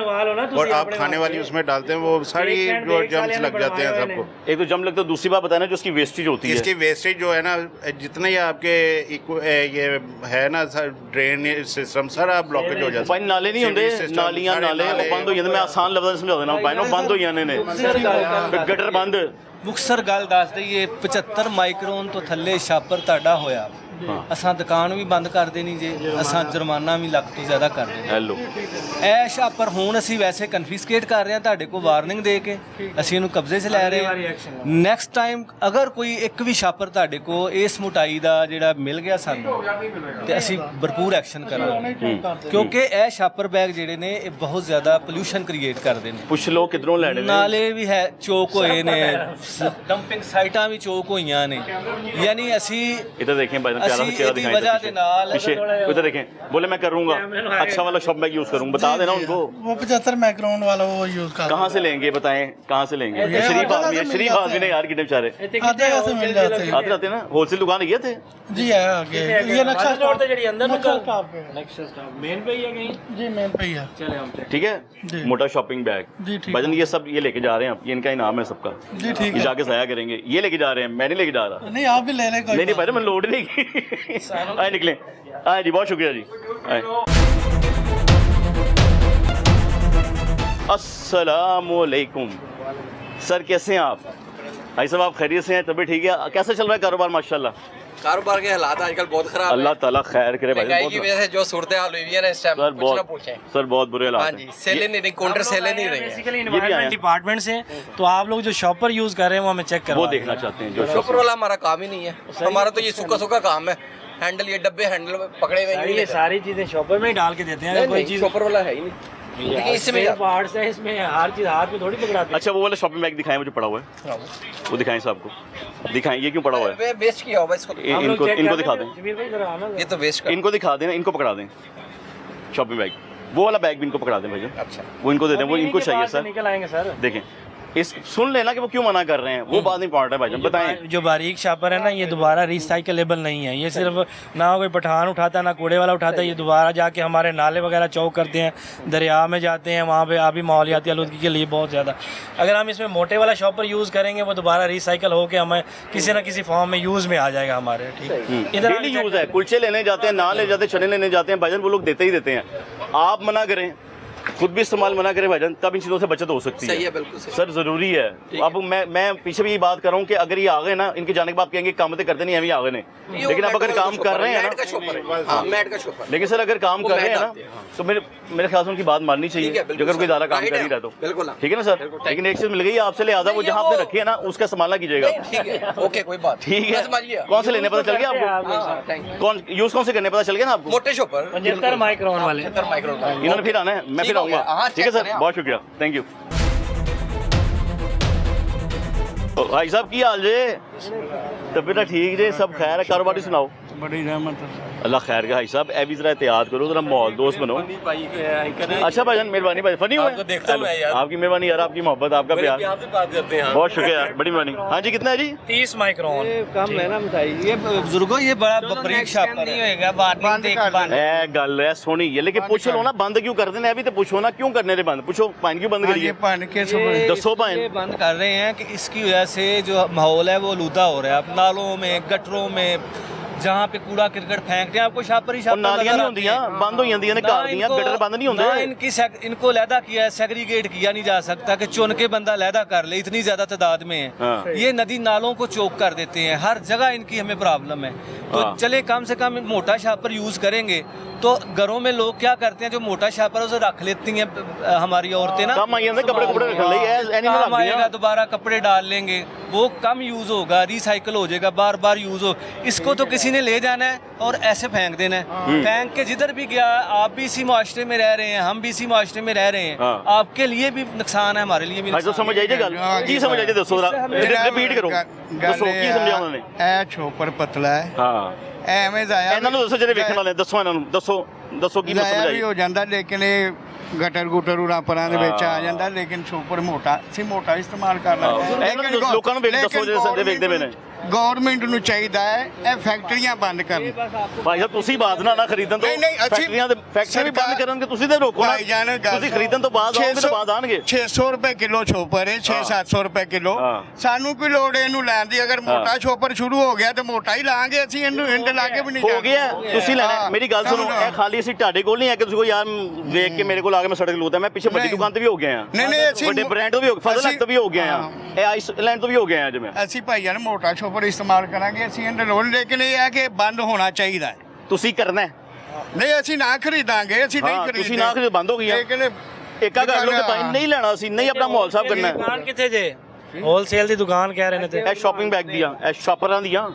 और आप खाने वाली उसमें डालते हैं, वो सारी जो जम्स लग जाते हैं सबको। एक तो जम लगता है, दूसरी बात बताना जो इसकी वेस्टेज होती है। इसकी वेस्टेज जो है ना, जितने ही आपके ये है ना ड्रेन सिस्टम सारा ब्लॉकेज हो जाता है। नाले नहीं होंगे, नालियां नाले बंद हो जाते। मैं आसान लफ्ज़ समझा देना, भाई बंद हो जाने ने, गटर बंद। ਮੁਕਤਸਰ ਗੱਲ ਦੱਸ ਦਈਏ 75 ਮਾਈਕਰੋਨ ਤੋਂ ਥੱਲੇ ਛਾਪਰ ਤੁਹਾਡਾ ਹੋਇਆ, ਅਸਾਂ ਦੁਕਾਨ ਵੀ ਬੰਦ ਕਰ ਦੇਣੀ ਜੇ, ਅਸਾਂ ਜੁਰਮਾਨਾ ਵੀ ਲੱਖ ਤੋਂ ਜ਼ਿਆਦਾ ਕਰ ਦੇਣਾ। ਹੈਲੋ, ਇਹ ਛਾਪਰ ਹੁਣ ਅਸੀਂ ਵੈਸੇ ਕਨਫਿਸਕੇਟ ਕਰ ਰਹੇ ਹਾਂ ਤੁਹਾਡੇ ਕੋਲ ਵਾਰਨਿੰਗ ਦੇ ਕੇ, ਅਸੀਂ ਇਹਨੂੰ ਕਬਜ਼ੇ 'ਚ ਲੈ ਰਹੇ ਹਾਂ। ਨੈਕਸਟ ਟਾਈਮ ਅਗਰ ਕੋਈ ਇੱਕ ਵੀ ਛਾਪਰ ਤੁਹਾਡੇ ਕੋਲ ਇਸ ਮੋਟਾਈ ਦਾ ਜਿਹੜਾ ਮਿਲ ਗਿਆ ਸਾਨੂੰ, ਤੇ ਅਸੀਂ ਭਰਪੂਰ ਐਕਸ਼ਨ ਕਰਾਂਗੇ, ਕਿਉਂਕਿ ਇਹ ਛਾਪਰ ਬੈਗ ਜਿਹੜੇ ਨੇ ਇਹ ਬਹੁਤ ਜ਼ਿਆਦਾ ਪੋਲਿਊਸ਼ਨ ਕ੍ਰੀਏਟ ਕਰਦੇ ਨੇ। ਪੁੱਛ ਲੋ ਕਿਧਰੋਂ ਲੈਣੇ ਨੇ, ਨਾਲੇ ਵੀ ਹੈ ਚੋਕ ਹੋਏ ਨੇ, ਡੰਪਿੰਗ ਸਾਈਟਾਂ ਵੀ ਚੋਕ ਹੋਈਆਂ ਨੇ, ਯਾਨੀ ਅਸੀਂ इधर देखें भाई, प्यारा सा चेहरा दिखाएं पीछे, उधर देखें, बोले मैं करूँगा अच्छा वाला शॉप बैग यूज़ करूँगा, बता देना उनको। वो 75 माइक्रोन वाला वो यूज कर। कहाँ से लेंगे बताएं, कहाँ से लेंगे? शरीफ आदमी है, शरीफ आदमी ने यार, कितने बेचारे आते से मिल जाते हैं। आते रहते हैं ना, होलसेल दुकान गए थे जी है आगे, ये नक्शा स्टॉप ਤੇ ਜਿਹੜੀ ਅੰਦਰ नक्शा स्टॉप पे है। ਨੈਕਸਟ ਸਟਾਪ ਮੇਨ पे ही है कहीं। जी मेन पे ही है। चले हम ठीक है। मोटा शॉपिंग बैग जी ठीक भजन, ये सब ये लेके जा रहे हैं आप, ये इनका इनाम है सबका जी ठीक ये है। जाके ज़ाया करेंगे, ये लेके जा रहे हैं, मैं नहीं लेके जा रहा। नहीं आप भी ले रहे कोई नहीं भाई मैं लोड नहीं की। आए निकले, आए जी, बहुत शुक्रिया जी। आए, अस्सलामुअलैकुम सर, कैसे हैं आप? भाई साहब आप खैरियत से हैं, तबीयत ठीक है? कैसा चल रहा है कारोबार? माशाल्लाह कारोबार के हालात आजकल बहुत खराब अल्लाह ताला खैर करे भाई। महंगाई की वजह से जो सूरत हाल हुई है ना इस टाइम, कुछ ना पूछें सर, बहुत बुरे हालात हाँ जी, सेलें नहीं रही, काउंटर सेलें नहीं रही हैं। बेसिकली एनवायरनमेंट डिपार्टमेंट से, तो आप लोग जो शॉपर यूज कर रहे हैं वो हमें चेक करो, वो देखना चाहते हैं। जो शॉपर वाला हमारा काम ही नहीं है, हमारा तो ये सूखा सूखा काम है। हैंडल, ये डब्बे हैंडल पकड़े हुए हैं, ये सारी चीजें शॉपर में ही डाल के देते हैं। अगर कोई चीज शॉपर वाला है ही नहीं, लेकिन इसमें पार्ट्स है, इसमें हर चीज हाथ में थोड़ी पकड़ाते हैं। अच्छा, वो वाला शॉपिंग बैग दिखाएं मुझे, पड़ा हुआ है वो दिखाएं साहब को, दिखाएं ये क्यों पड़ा हुआ है? वेस्ट किया हुआ इसको, इनको दिखा दें, ये तो वेस्ट का, इनको दिखा देना, इनको पकड़ा दें शॉपिंग बैग, वो वाला बैग भी इनको पकड़ा दें भाई। अच्छा, वो इनको दे दें, वो इनको चाहिए सर। निकल आएंगे सर, देखें इस सुन लेना कि वो क्यों मना कर रहे हैं, वो बात इंपॉर्टेंट है भाई, बताएं। जो बारीक शापर है ना, ये दोबारा रिसाइकलेबल नहीं है। ये सिर्फ ना कोई पठान उठाता ना कूड़े वाला उठाता, ये दोबारा जाके हमारे नाले वगैरह चौक करते हैं, दरिया में जाते हैं, वहाँ पे अभी माहौलियाती आलूदगी के लिए बहुत ज़्यादा। अगर हम इसमें मोटे वाला शॉपर यूज़ करेंगे, वो दोबारा रिसाइकल होकर हमें किसी ना किसी फॉर्म में यूज़ में आ जाएगा हमारे। ठीक, इधर डेली यूज़ है, कुलचे लेने जाते हैं, नान ले जाते हैं, चने लेने जाते हैं भाईजान, वो लोग देते ही देते हैं। आप मना करें, खुद भी इस्तेमाल मना करें भाईजान, तब इन चीज़ों से बचत हो सकती सही है, बिल्कुल सही। सर ज़रूरी है। अब मैं पीछे भी ये बात कर रहा हूँ कि अगर ये आ गए ना, इनके जाने के बाद कहेंगे काम तो करते नहीं, हम ही आ गए नहीं, लेकिन अब अगर काम कर रहे हैं ना, लेकिन सर अगर काम कर रहे हैं ना, तो मेरे ख्याल से उनकी बात माननी चाहिए, अगर कोई ज़्यादा काम कर नहीं रहा तो। ठीक है ना सर, लेकिन एक चीज़ मिल गई आपसे, लिहाजा वो जहाँ आपने रखी है ना, उसका इस्तेमाल ना कीजिएगा। ओके, कोई बात ठीक है। कौन से लेने पता चल गया आपको? कौन यूज़ कौन से करने पता चल गया ना आपको? मोटे शॉपर 75 माइक्रोन वाले, इन्होंने फिर आना है, मैं फिर आऊँगा। ठीक है सर, बहुत शुक्रिया, थैंक यू। भाई साहब की हाल जे? तबीयत ठीक जे, सब खैर है? कारोबारी सुनाओ? बड़ी रहमत है। अल्लाह खैर का। भाई साहब ए भी जरा एहतियात करो, जरा माहौल दोस्त बनो। अच्छा भाईजान, मेहरबानी भाई, फनी हुआ आपकी मेहरबानी यार, आपकी मोहब्बत, आपका प्यार, बहुत शुक्रिया यार, बड़ी मेहरबानी। हाँ जी, कितना है जी? 30 माइक्रोन कम है ना बताइए। ये बुजुर्गो ये बड़ा बारीक शॉपर नहीं होएगा, गल है सोनी है, लेकिन पूछ लो ना बंद क्यों कर देने, अभी तो पूछो ना क्यों करने बंद, पूछो पाइन क्यों बंद करिए, दसो पाइन बंद कर रहे हैं कि इसकी वजह से जो माहौल है वो आलूदा हो रहा है। अब नालों में, गटरों में, जहाँ पे कूड़ा क्रिकेट फेंकते हैं, आपको छापर ही छापर नालियां नहीं होंदियां, बंद हो जांदियां ने, घर दियां गटर बंद नहीं होंदे ना। इनको लैदा किया है, सेग्रीगेट किया नहीं जा सकता कि चुन के बंदा लैदा कर ले, इतनी ज्यादा तादाद में है। हाँ। ये नदी नालों को चोक कर देते हैं, हर जगह इनकी हमें प्रॉब्लम है। तो हाँ। चले कम से कम मोटा छापर यूज करेंगे, तो घरों में लोग क्या करते हैं, जो मोटा छापर उसे रख लेती हैं हमारी औरतें ना, कपड़े काम आएगा, दोबारा कपड़े डाल लेंगे, वो कम यूज होगा, रिसाइकल हो जाएगा, बार बार यूज हो। इसको तो किसी किसी ने ले जाना है और ऐसे फेंक देना है, फेंक के जिधर भी गया, आप भी इसी मुआशरे में रह रहे हैं, हम भी इसी मुआशरे में रह रहे हैं, आपके लिए भी नुकसान है, हमारे लिए भी तो समझ आइए गल की समझ आइए दसो रिपीट करो दसो की समझा उन्होंने ਇਹ ਛੋਪਰ ਪਤਲਾ ਹੈ ਹਾਂ ਐਵੇਂ ਜ਼ਾਇਆ ਇਹਨਾਂ ਨੂੰ ਦੱਸੋ ਜਿਹੜੇ ਵੇਖਣ ਵਾਲੇ ਦੱਸੋ ਇਹਨਾਂ ਨੂੰ ਦੱਸੋ ਕੀ ਜ਼ਾਇਆ ਮਸਲਾ ਵੀ ਹੈ ਹੋ ਜਾਂਦਾ ਲੇਕਿਨ ਇਹ ਗਟਰ ਗੁਟਰ ਉਰਾਂ ਪਰਾਂ ਦੇ ਵਿੱਚ ਆ ਜਾਂਦਾ ਲੇਕਿਨ ਛੋਪਰ ਮੋਟਾ ਸੀ ਮੋਟਾ ਇਸਤੇਮਾਲ ਕਰਨਾ ਇਹਨਾਂ ਨੂੰ ਲੋਕਾਂ ਨੂੰ ਦੱਸੋ ਜਿਹੜੇ ਸੰਦੇ ਵੇਖਦੇ ਪਏ ਨੇ ਗਵਰਨਮੈਂਟ ਨੂੰ ਚਾਹੀਦਾ ਹੈ ਇਹ ਫੈਕਟਰੀਆਂ ਬੰਦ ਕਰਨ ਭਾਈ ਸਾਹਿਬ ਤੁਸੀਂ ਬਾਅਦ ਨਾ ਖਰੀਦਣ ਤੋਂ ਫੈਕਟਰੀਆਂ ਵੀ ਬੰਦ ਕਰਨਗੇ ਤੁਸੀਂ ਤੇ ਰੋਕੋ ਨਾ ਤੁਸੀਂ ਖਰੀਦਣ ਤੋਂ ਬਾਅਦ ਆਓਗੇ ਤਾਂ ਬਾਅਦ ਆਣਗੇ 600 ਰੁਪਏ ਕਿਲੋ ਛੋਪਰ ਹੈ 6-700 ਰੁਪਏ ਕਿਲੋ ਸਾਨੂੰ ਕੋਈ ਲੋੜ ਇਹਨੂੰ ਲੈਣ ਦੀ ਅਗਰ ਮੋਟਾ ਛੋਪਰ ਸ਼ੁਰੂ ਹੋ ਗਿਆ ਤਾਂ ਮੋਟਾ ਹੀ ਲਾਂਗੇ ਅਸੀਂ ਇਹਨੂੰ ਇੰਡ ਲਾ ਕੇ ਵੀ ਨਹੀਂ ਹੋ ਗਿਆ ਤੁਸੀਂ ਲੈਣਾ ਮੇਰੀ ਗੱਲ ਸੁਣੋ ਇਹ ਖਾਲੀ ਅਸੀਂ ਤੁਹਾਡੇ ਕੋਲ ਨਹੀਂ ਹੈ ਕਿ ਤੁਸੀਂ ਕੋਈ ਯਾਰ ਵੇਖ ਕੇ ਮੇਰੇ ਕੋਲ ਆ ਕੇ ਮੈਂ ਸੜਕ ਲੂਤਾ ਮੈਂ ਪਿੱਛੇ ਵੱਡੀ ਦੁਕਾਨ ਤੇ ਵੀ ਹੋ ਗਿਆ ਵੱਡੇ ਬ੍ਰਾਂਡ ਤੋਂ ਵੀ ਹੋ ਫਜ਼ਲ ਤੋਂ ਵੀ ਹੋ ਗਿਆ ਆ ਇਹ ਆਈਸਲੈਂਡ ਤੋਂ ਵੀ ਹੋ ਗਿਆ ਅੱਜ ਮੈਂ ਅਸੀਂ ਭਾਈਆਂ ਮੋਟਾ ਛੋਪਰ ਇਸਤੇਮਾਲ ਕਰਾਂਗੇ ਅਸੀਂ ਇੰਡ ਲੋਨ ਲੇਕਿਨ ਇਹ ਹੈ ਕਿ ਬੰਦ ਹੋਣਾ ਚਾਹੀਦਾ ਹੈ ਤੁਸੀਂ ਕਰਨਾ ਨਹੀਂ ਅਸੀਂ ਨਾ ਖਰੀਦਾਂਗੇ ਅਸੀਂ ਨਹੀਂ ਖਰੀਦਦੇ ਤੁਸੀਂ ਨਾ ਖਰੀਦ ਬੰਦ ਹੋ ਗਈ ਲੇਕਿਨ ਏਕਾ ਕਰ ਲਓ ਤੇ ਭਾਈ ਨਹੀਂ ਲੈਣਾ ਅਸੀਂ ਨਹੀਂ ਆਪਣਾ ਮਾਹੌਲ ਸਾਫ ਕਰਨਾ ਦੁਕਾਨ ਕਿੱਥੇ ਜੇ ਹੋਲਸੇਲ ਦੀ ਦੁਕਾਨ ਕਹਿ ਰਹੇ ਨੇ ਤੇ ਇਹ ਸ਼ਾਪਿੰਗ ਬੈਗ ਦੀਆਂ ਇਹ ਸ਼ਾਪਰਾਂ ਦੀਆਂ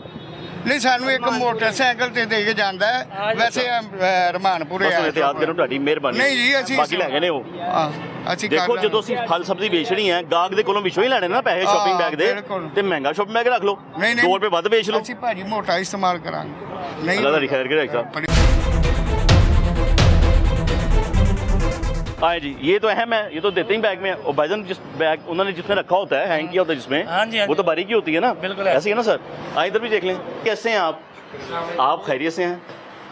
ਨਹੀਂ ਸਾਨੂੰ ਇੱਕ ਮੋਟਰਸਾਈਕਲ ਤੇ ਦੇ ਕੇ ਜਾਂਦਾ ਹੈ ਵੈਸੇ ਰਮਾਨਪੁਰੇ ਬਸ ਇਤਿਆਦ ਕਰੋ ਤੁਹਾਡੀ ਮਿਹਰਬਾਨੀ ਨਹੀਂ ਜੀ ਅਸੀਂ ਬਾਕੀ ਲੈ ਗਏ ਨੇ ਉਹ ਅਸੀਂ ਦੇਖੋ ਜਦੋਂ ਅਸੀਂ ਫਲ ਸਬਜ਼ੀ ਵੇਚਣੀ ਹੈ ਗਾਹਕ ਦੇ ਕੋਲੋਂ ਵਿਸ਼ੋ ਹੀ ਲੈਣੇ ਨਾ ਪੈਸੇ ਸ਼ਾਪਿੰਗ ਬੈਗ ਦੇ ਤੇ ਮਹਿੰਗਾ ਸ਼ਾਪਿੰਗ ਬੈਗ ਰੱਖ ਲਓ 2 ਰੁਪਏ ਵੱਧ ਵੇਚ ਲਓ ਅਸੀਂ ਭਾਜੀ ਮੋਟਾ ਇਸਤੇਮਾਲ ਕਰਾਂਗੇ ਨਹੀਂ ਅੱਲਾ ਦਾ ਖੈਰ ਕਰੇ ਸਾਹਿਬ हाँ जी ये तो अहम है ये तो देते ही बैग में और भाईजान जिस बैग उन्होंने जिसमें रखा होता है हैंग किया होता है जिसमें हाँ जी, वो तो बारीकी होती है ना बिल्कुल ऐसे ही है ना सर इधर भी देख लें कैसे हैं आप खैरियत से हैं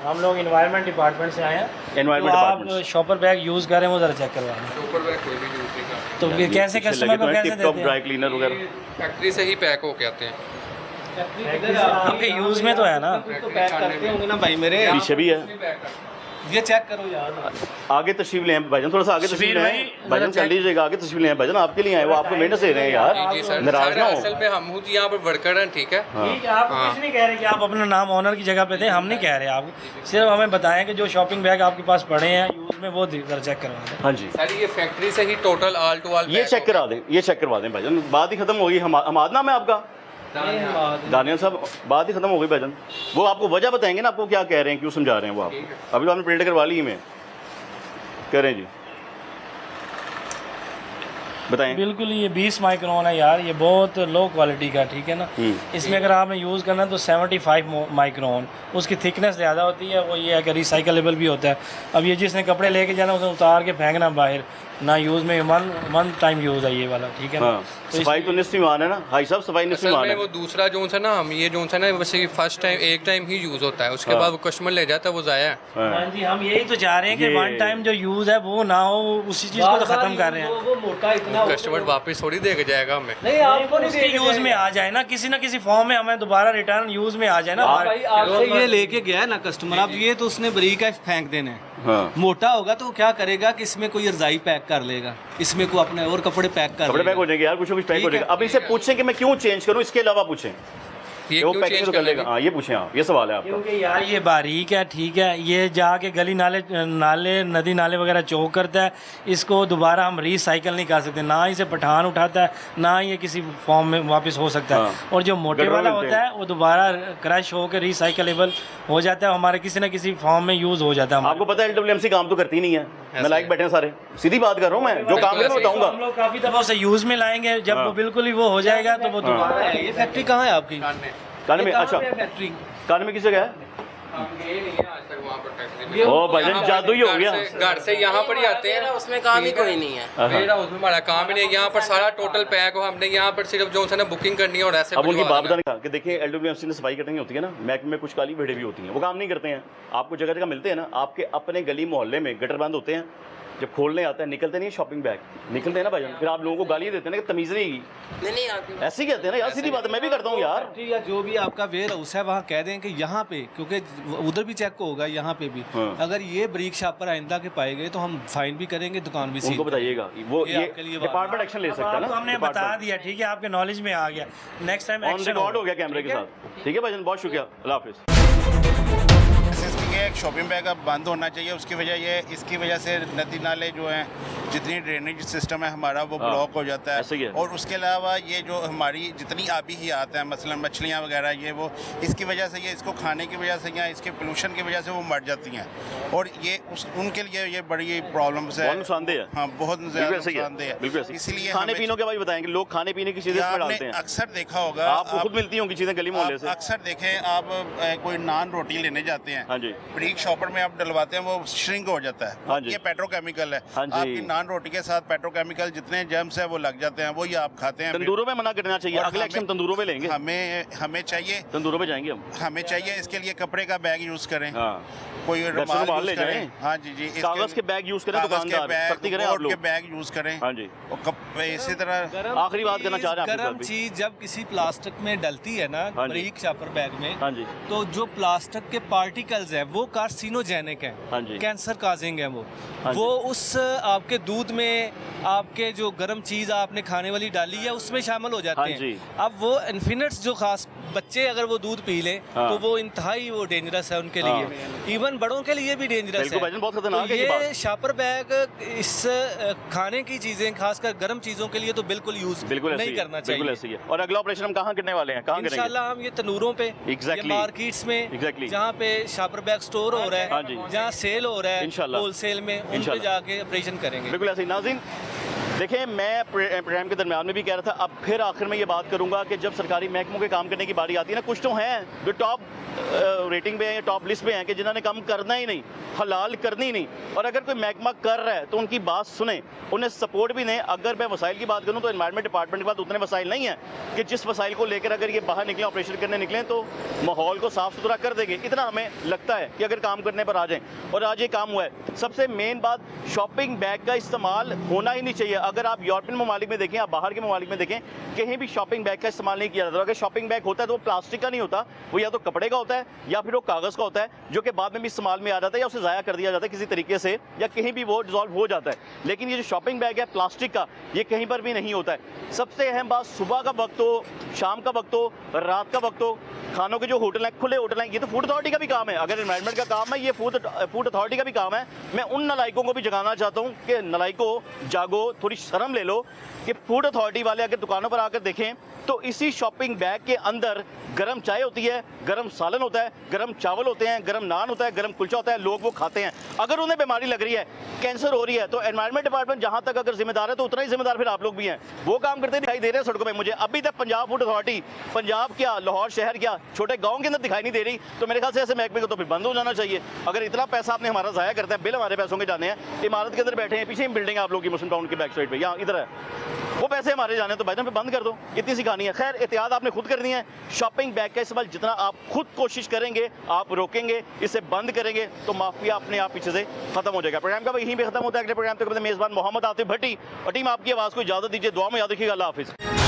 हम लोग इन्वायरमेंट डिपार्टमेंट से आए हैं एनवायरमेंट आप डिपार्टमेंट शॉपर बैग यूज़ कर रहे हैं वो ज़रा चेक करवा लें ऊपर बैग कोई भी यूज नहीं करता तो फिर कैसे कस्टमर को कैसे देते ड्राई क्लीनर वगैरह फैक्ट्री से ही पैक होके आते हैं हैं आपके यूज़ में तो है ना तो पैक करते होंगे ना भाई मेरे पीछे भी है ये चेक करो यार आगे तशरीफ ले भाईजान थोड़ा सा आगे तशरीफ ले भाईजान चल लीजिएगा आगे तशरीफ ले भाईजान आपके लिए आए वो आपको मेहनत से रहे हैं यार नाराज ना हो असल में हम यहाँ पर वर्कर हैं ठीक है ठीक है आप कुछ नहीं कह रहे कि आप अपना नाम ऑनर की जगह पे थे हम नहीं कह रहे आप सिर्फ हमें बताएं कि जो शॉपिंग बैग आपके पास पड़े हैं यूज़ में वो जरा चेक करवा दें हाँ जी सर ये फैक्ट्री से ही टोटल ऑल टू ऑल ये चेक करा दें ये चेक करवा दें भाईजान बात ही खत्म होगी हमाद नाम है आपका दानियल साहब बात ही खत्म हो गई भाईजान वो आपको वजह बताएंगे ना आपको क्या कह रहे हैं क्यों समझा रहे हैं वो आपको अभी तो आपने प्रिंट करवा ली मैं कह रहे हैं जी बताएं बिल्कुल ये 20 माइक्रोन है यार ये बहुत लो क्वालिटी का ठीक है ना इसमें अगर आपने यूज़ करना है तो 75 माइक्रोन उसकी थिकनेस ज़्यादा होती है वो ये है कि रिसाइकलेबल भी होता है अब ये जिसने कपड़े लेके जाना उसे उतार के फेंकना बाहर ना यूज़ में वन टाइम यूज़ है ये वाला ठीक है ना तो सफाई तो निस्फ ईमान है ना भाई साहब सफाई निस्फ ईमान है वो दूसरा जो है ना हम ये जो है ना वैसे फर्स्ट टाइम एक टाइम ही यूज़ होता है उसके बाद वो कस्टमर ले जाता है वो ज़ाया है हाँ जी हम यही तो चाह रहे हैं कि वन टाइम जो यूज़ है वो ना हो उसी चीज़ को तो ख़त्म कर रहे हैं वो मोटा इतना कस्टमर वापस थोड़ी दे के जाएगा हमें नहीं आपको नहीं उसके यूज़ में आ जाए ना किसी फॉर्म में हमें दोबारा रिटर्न यूज़ में आ जाए ना भाई आपसे ये लेके गया है ना कस्टमर अब ये तो उसने बरीक है फेंक देना है हाँ मोटा होगा तो क्या करेगा कि इसमें कोई रजाई पैक कर लेगा इसमें को अपने और कपड़े पैक कर कपड़े पैक हो जाएंगे यार कुछ ना कुछ पैक हो जाएगा अब इनसे पूछें कि मैं क्यों चेंज करूं इसके अलावा पूछें ये वो क्यों पैकिंग चेंज तो कर लेगा हाँ ये पूछें आप ये सवाल है आपका क्योंकि यार ये बारीक है ठीक है ये जाके गली नाले नदी नाले वगैरह चौक करता है इसको दोबारा हम रिसाइकल नहीं कर सकते ना इसे पठान उठाता है ना ये किसी फॉर्म में वापस हो सकता है और जो मोटे वाला होता है वो दोबारा क्रश होकर रिसाइकलेबल हो जाता है हमारे किसी न किसी फॉर्म में यूज़ हो जाता है आपको पता है LWMC काम तो करती नहीं है मैं लाइक बैठे हैं सारे सीधी बात कर रहा हूँ मैं जो काम है मैं बताऊंगा हम लोग काफ़ी दफ़ा उसे यूज़ में लाएंगे जब वो बिल्कुल ही वो हो जाएगा तो वो दोबारा ये फैक्ट्री कहाँ है आपकी कान में अच्छा फैक्ट्री कान में किस जगह है ओ भाईजान जादू ही हो गया घर से यहाँ पर ही आते हैं उसमें काम ही कोई नहीं है मेरा उसमें हमारा काम ही नहीं है यहाँ पर सारा टोटल पैक हो हमने यहाँ पर सिर्फ जो है ना बुकिंग करनी है और ऐसे अब उनकी बात बताने का कि देखिए LWMC में सफाई करनी होती है ना महकमे में कुछ काली भेड़े भी होती हैं वो काम नहीं करते हैं आपको जगह जगह मिलते हैं ना आपके अपने गली मोहल्ले में गटर बंद होते हैं जब खोलने आता है निकलते नहीं है शॉपिंग बैग निकलते हैं ना भाईजान फिर आप लोगों को गालियाँ देते हैं ना कि तमीज़ नहीं नहीं आती ऐसे ही कहते हैं ना यार सीधी बात है मैं भी करता हूँ यार या जो भी आपका वेयर हाउस है वहाँ कह दें कि यहाँ पे क्योंकि उधर भी चेक होगा यहाँ पे भी अगर ये ब्रीक शॉपर आइंदा के पाए गए तो हम फाइन भी करेंगे दुकान भी उनको बताइएगा वो ये डिपार्टमेंट एक्शन ले सकता है ना हमने बता दिया ठीक है आपके नॉलेज में आ गया नेक्स्ट टाइम ऑन रिकॉर्ड हो गया कैमरे के साथ ठीक है भाईजान बहुत शुक्रिया अल्लाह हाफिज़ एक शॉपिंग बैग अब बंद होना चाहिए उसकी वजह ये इसकी वजह से नदी नाले जो हैं जितनी ड्रेनेज सिस्टम है हमारा वो ब्लॉक हो जाता ऐसे ही है। है। और उसके अलावा ये जो हमारी जितनी आबी ही आता है, मसलन मछलियाँ वगैरह, ये वो इसकी वजह से, ये इसको खाने की वजह से या इसके पोल्यूशन की वजह से वो मर जाती हैं, और ये उनके लिए ये बड़ी प्रॉब्लम्स है, बहुत नुकसानदेह है। हाँ, बहुत ज़्यादा नुकसानदेह है। बिल्कुल। इसलिए खाने पीने के बारे में बताएंगे, लोग खाने पीने की चीज़ें इसमें डालते हैं। अक्सर देखा होगा, आपको खुद मिलती होंगी चीज़ें गली मोहल्ले से। अक्सर देखें आप, कोई नान रोटी लेने जाते हैं, हाँ जी, ब्रीक शॉपर में आप डलवाते हैं, वो श्रिंक हो जाता है। हाँ जी। ये पेट्रोकेमिकल है। हाँ जी। आपकी नान रोटी के साथ पेट्रोकेमिकल जितने जर्म्स है वो लग जाते हैं, वो ही आप खाते हैं। तंदूरों में मना करना चाहिए। अगले एक्शन तंदूरों में लेंगे। हमें चाहिए, तंदूरों में जाएंगे हम। हमें चाहिए इसके लिए कपड़े का बैग यूज करें, हाँ, कोई रुमाल रुमाल यूज ले करें। जाएं। हाँ जी जी, कागज के बैग यूज करें, कागज के दुकानदार बैग, सख्ती करें आप बोर्ड के लोग। बैग यूज करें। हाँ जी। और इसी तरह आखिरी बात करना चाह रहे हैं आपके गर्म साथ भी। चीज जब किसी प्लास्टिक में डलती है ना, हाँ जी। ब्रीक शॉपर बैग में, हाँ जी, तो जो प्लास्टिक के पार्टिकल्स है वो कार्सिनोजेनिक है, हाँ जी, कैंसर काजिंग है हाँ वो उस आपके दूध में, आपके जो गर्म चीज़ आपने खाने वाली डाली है उसमें शामिल हो जाते हाँ हैं। जी। अब वो इन्फिनिट्स जो खास बच्चे अगर वो दूध पी लें हाँ। तो वो इंतहाई वो डेंजरस है उनके हाँ। लिए, इवन बड़ों के लिए भी डेंजरस बिल्कुल है। भाईजान, बहुत खतरनाक तो है ये बात। ये शॉपर बैग इस खाने की चीज़ें, खासकर गर्म चीज़ों के लिए तो बिल्कुल यूज़ बिल्कुल ऐसे नहीं ही है, करना बिल्कुल चाहिए। ऐसे ही है। और अगला ऑपरेशन हम कहाँ करने वाले हैं, कहाँ करेंगे? इंशाल्लाह हम ये तनूरों पे, Exactly. ये मार्केट्स में, Exactly. जहाँ पे शॉपर बैग स्टोर हो रहा हाँ है, जी। जहाँ सेल हो रहा है इंशाल्लाह। होलसेल में, उन पे इंशाल्लाह। जाके ऑपरेशन करेंगे। बिल्कुल ऐसे ही। नाज़रीन देखिए, मैं प्रोग्राम के दरमियान में भी कह रहा था, अब फिर आखिर में ये बात करूंगा कि जब सरकारी महकमों के काम करने की बारी आती है ना, कुछ तो हैं जो टॉप रेटिंग पे हैं, टॉप लिस्ट पे हैं, कि जिन्होंने काम करना ही नहीं, हलाल करनी ही नहीं, और अगर कोई महकमा कर रहा है तो उनकी बात सुने, उन्हें सपोर्ट भी दें। अगर मैं वसाइल की बात करूँ तो एनवायरनमेंट डिपार्टमेंट के पास उतने वसाइल नहीं है कि जिस वसाइल को लेकर अगर ये बाहर निकलें, ऑपरेशन करने निकलें तो माहौल को साफ़ सुथरा कर देंगे। इतना हमें लगता है कि अगर काम करने पर आ जाएँ, और आज ये काम हुआ है। सबसे मेन बात, शॉपिंग बैग का इस्तेमाल होना ही नहीं चाहिए। अगर आप यूरोपियन ममालिक में देखें, आप बाहर के ममालिक में देखें, कहीं भी शॉपिंग बैग का इस्तेमाल नहीं किया जाता। अगर शॉपिंग बैग होता है तो वो प्लास्टिक का नहीं होता, वो या तो कपड़े का होता है या फिर वो कागज़ का होता है, जो कि बाद में भी इस्तेमाल में आ जाता है या उसे ज़ाया कर दिया जाता है किसी तरीके से, या कहीं भी वो डिज़ोल्व हो जाता है। लेकिन ये जो शॉपिंग बैग है प्लास्टिक का, ये कहीं पर भी नहीं होता है। सबसे अहम बात, सुबह का वक्त हो, शाम का वक्त हो, रात का वक्त हो, खानों के जो होटल हैं, खुले होटल हैं, ये तो फूड अथॉरिटी का भी काम है। अगर एनवायरनमेंट का काम है, ये फूड अथॉरिटी का भी काम है। मैं उन नलायकों को भी जगाना चाहता हूँ कि नलायकों जागो, थोड़ी शर्म ले लो कि फूड अथॉरिटी वाले अगर दुकानों पर आकर देखें तो इसी शॉपिंग बैग के अंदर गर्म चाय होती है, गर्म सालन होता है, गर्म चावल होते हैं, गर्म नान होता है, गर्म कुलचा होता है, लोग वो खाते हैं। अगर उन्हें बीमारी लग रही है, कैंसर हो रही है, तो एनवायरनमेंट डिपार्टमेंट जहाँ तक अगर जिम्मेदार है तो उतना ही जिम्मेदार फिर आप लोग भी हैं। वो काम करते दिखाई दे रहे हैं सड़कों में। मुझे अभी तक पंजाब फूड अथॉरिटी, पंजाब क्या, लाहौर शहर क्या, छोटे गाँव के अंदर दिखाई नहीं दे रही। तो मेरे ख्याल से ऐसे महकमे को तो फिर बंद हो जाना चाहिए। अगर इतना पैसा आपने हमारा ज़ाया करता है, बिल हमारे पैसों के जाने हैं, इमारत के अंदर बैठे हैं, पीछे ही बिल्डिंग है आप लोग की मुस्लिम टाउन की बैक साइड पर, यहाँ इधर है, वो पैसे हमारे जाने, तो भाईजान पे बंद कर दो। इतनी सी कहानी है। खैर, एहतियात आपने खुद करनी है। शॉपिंग बैग का इस्तेमाल जितना आप खुद कोशिश करेंगे, आप रोकेंगे, इसे बंद करेंगे, तो माफिया अपने आप पीछे से खत्म हो जाएगा। प्रोग्राम का यहीं पे खत्म होता है। अगले प्रोग्राम तक मेज़बान मोहम्मद आतिफ भट्टी और टीम आपकी आवाज़ को इजाज़त दीजिए। दुआ में याद रखिएगा। अल्लाह हाफिज़।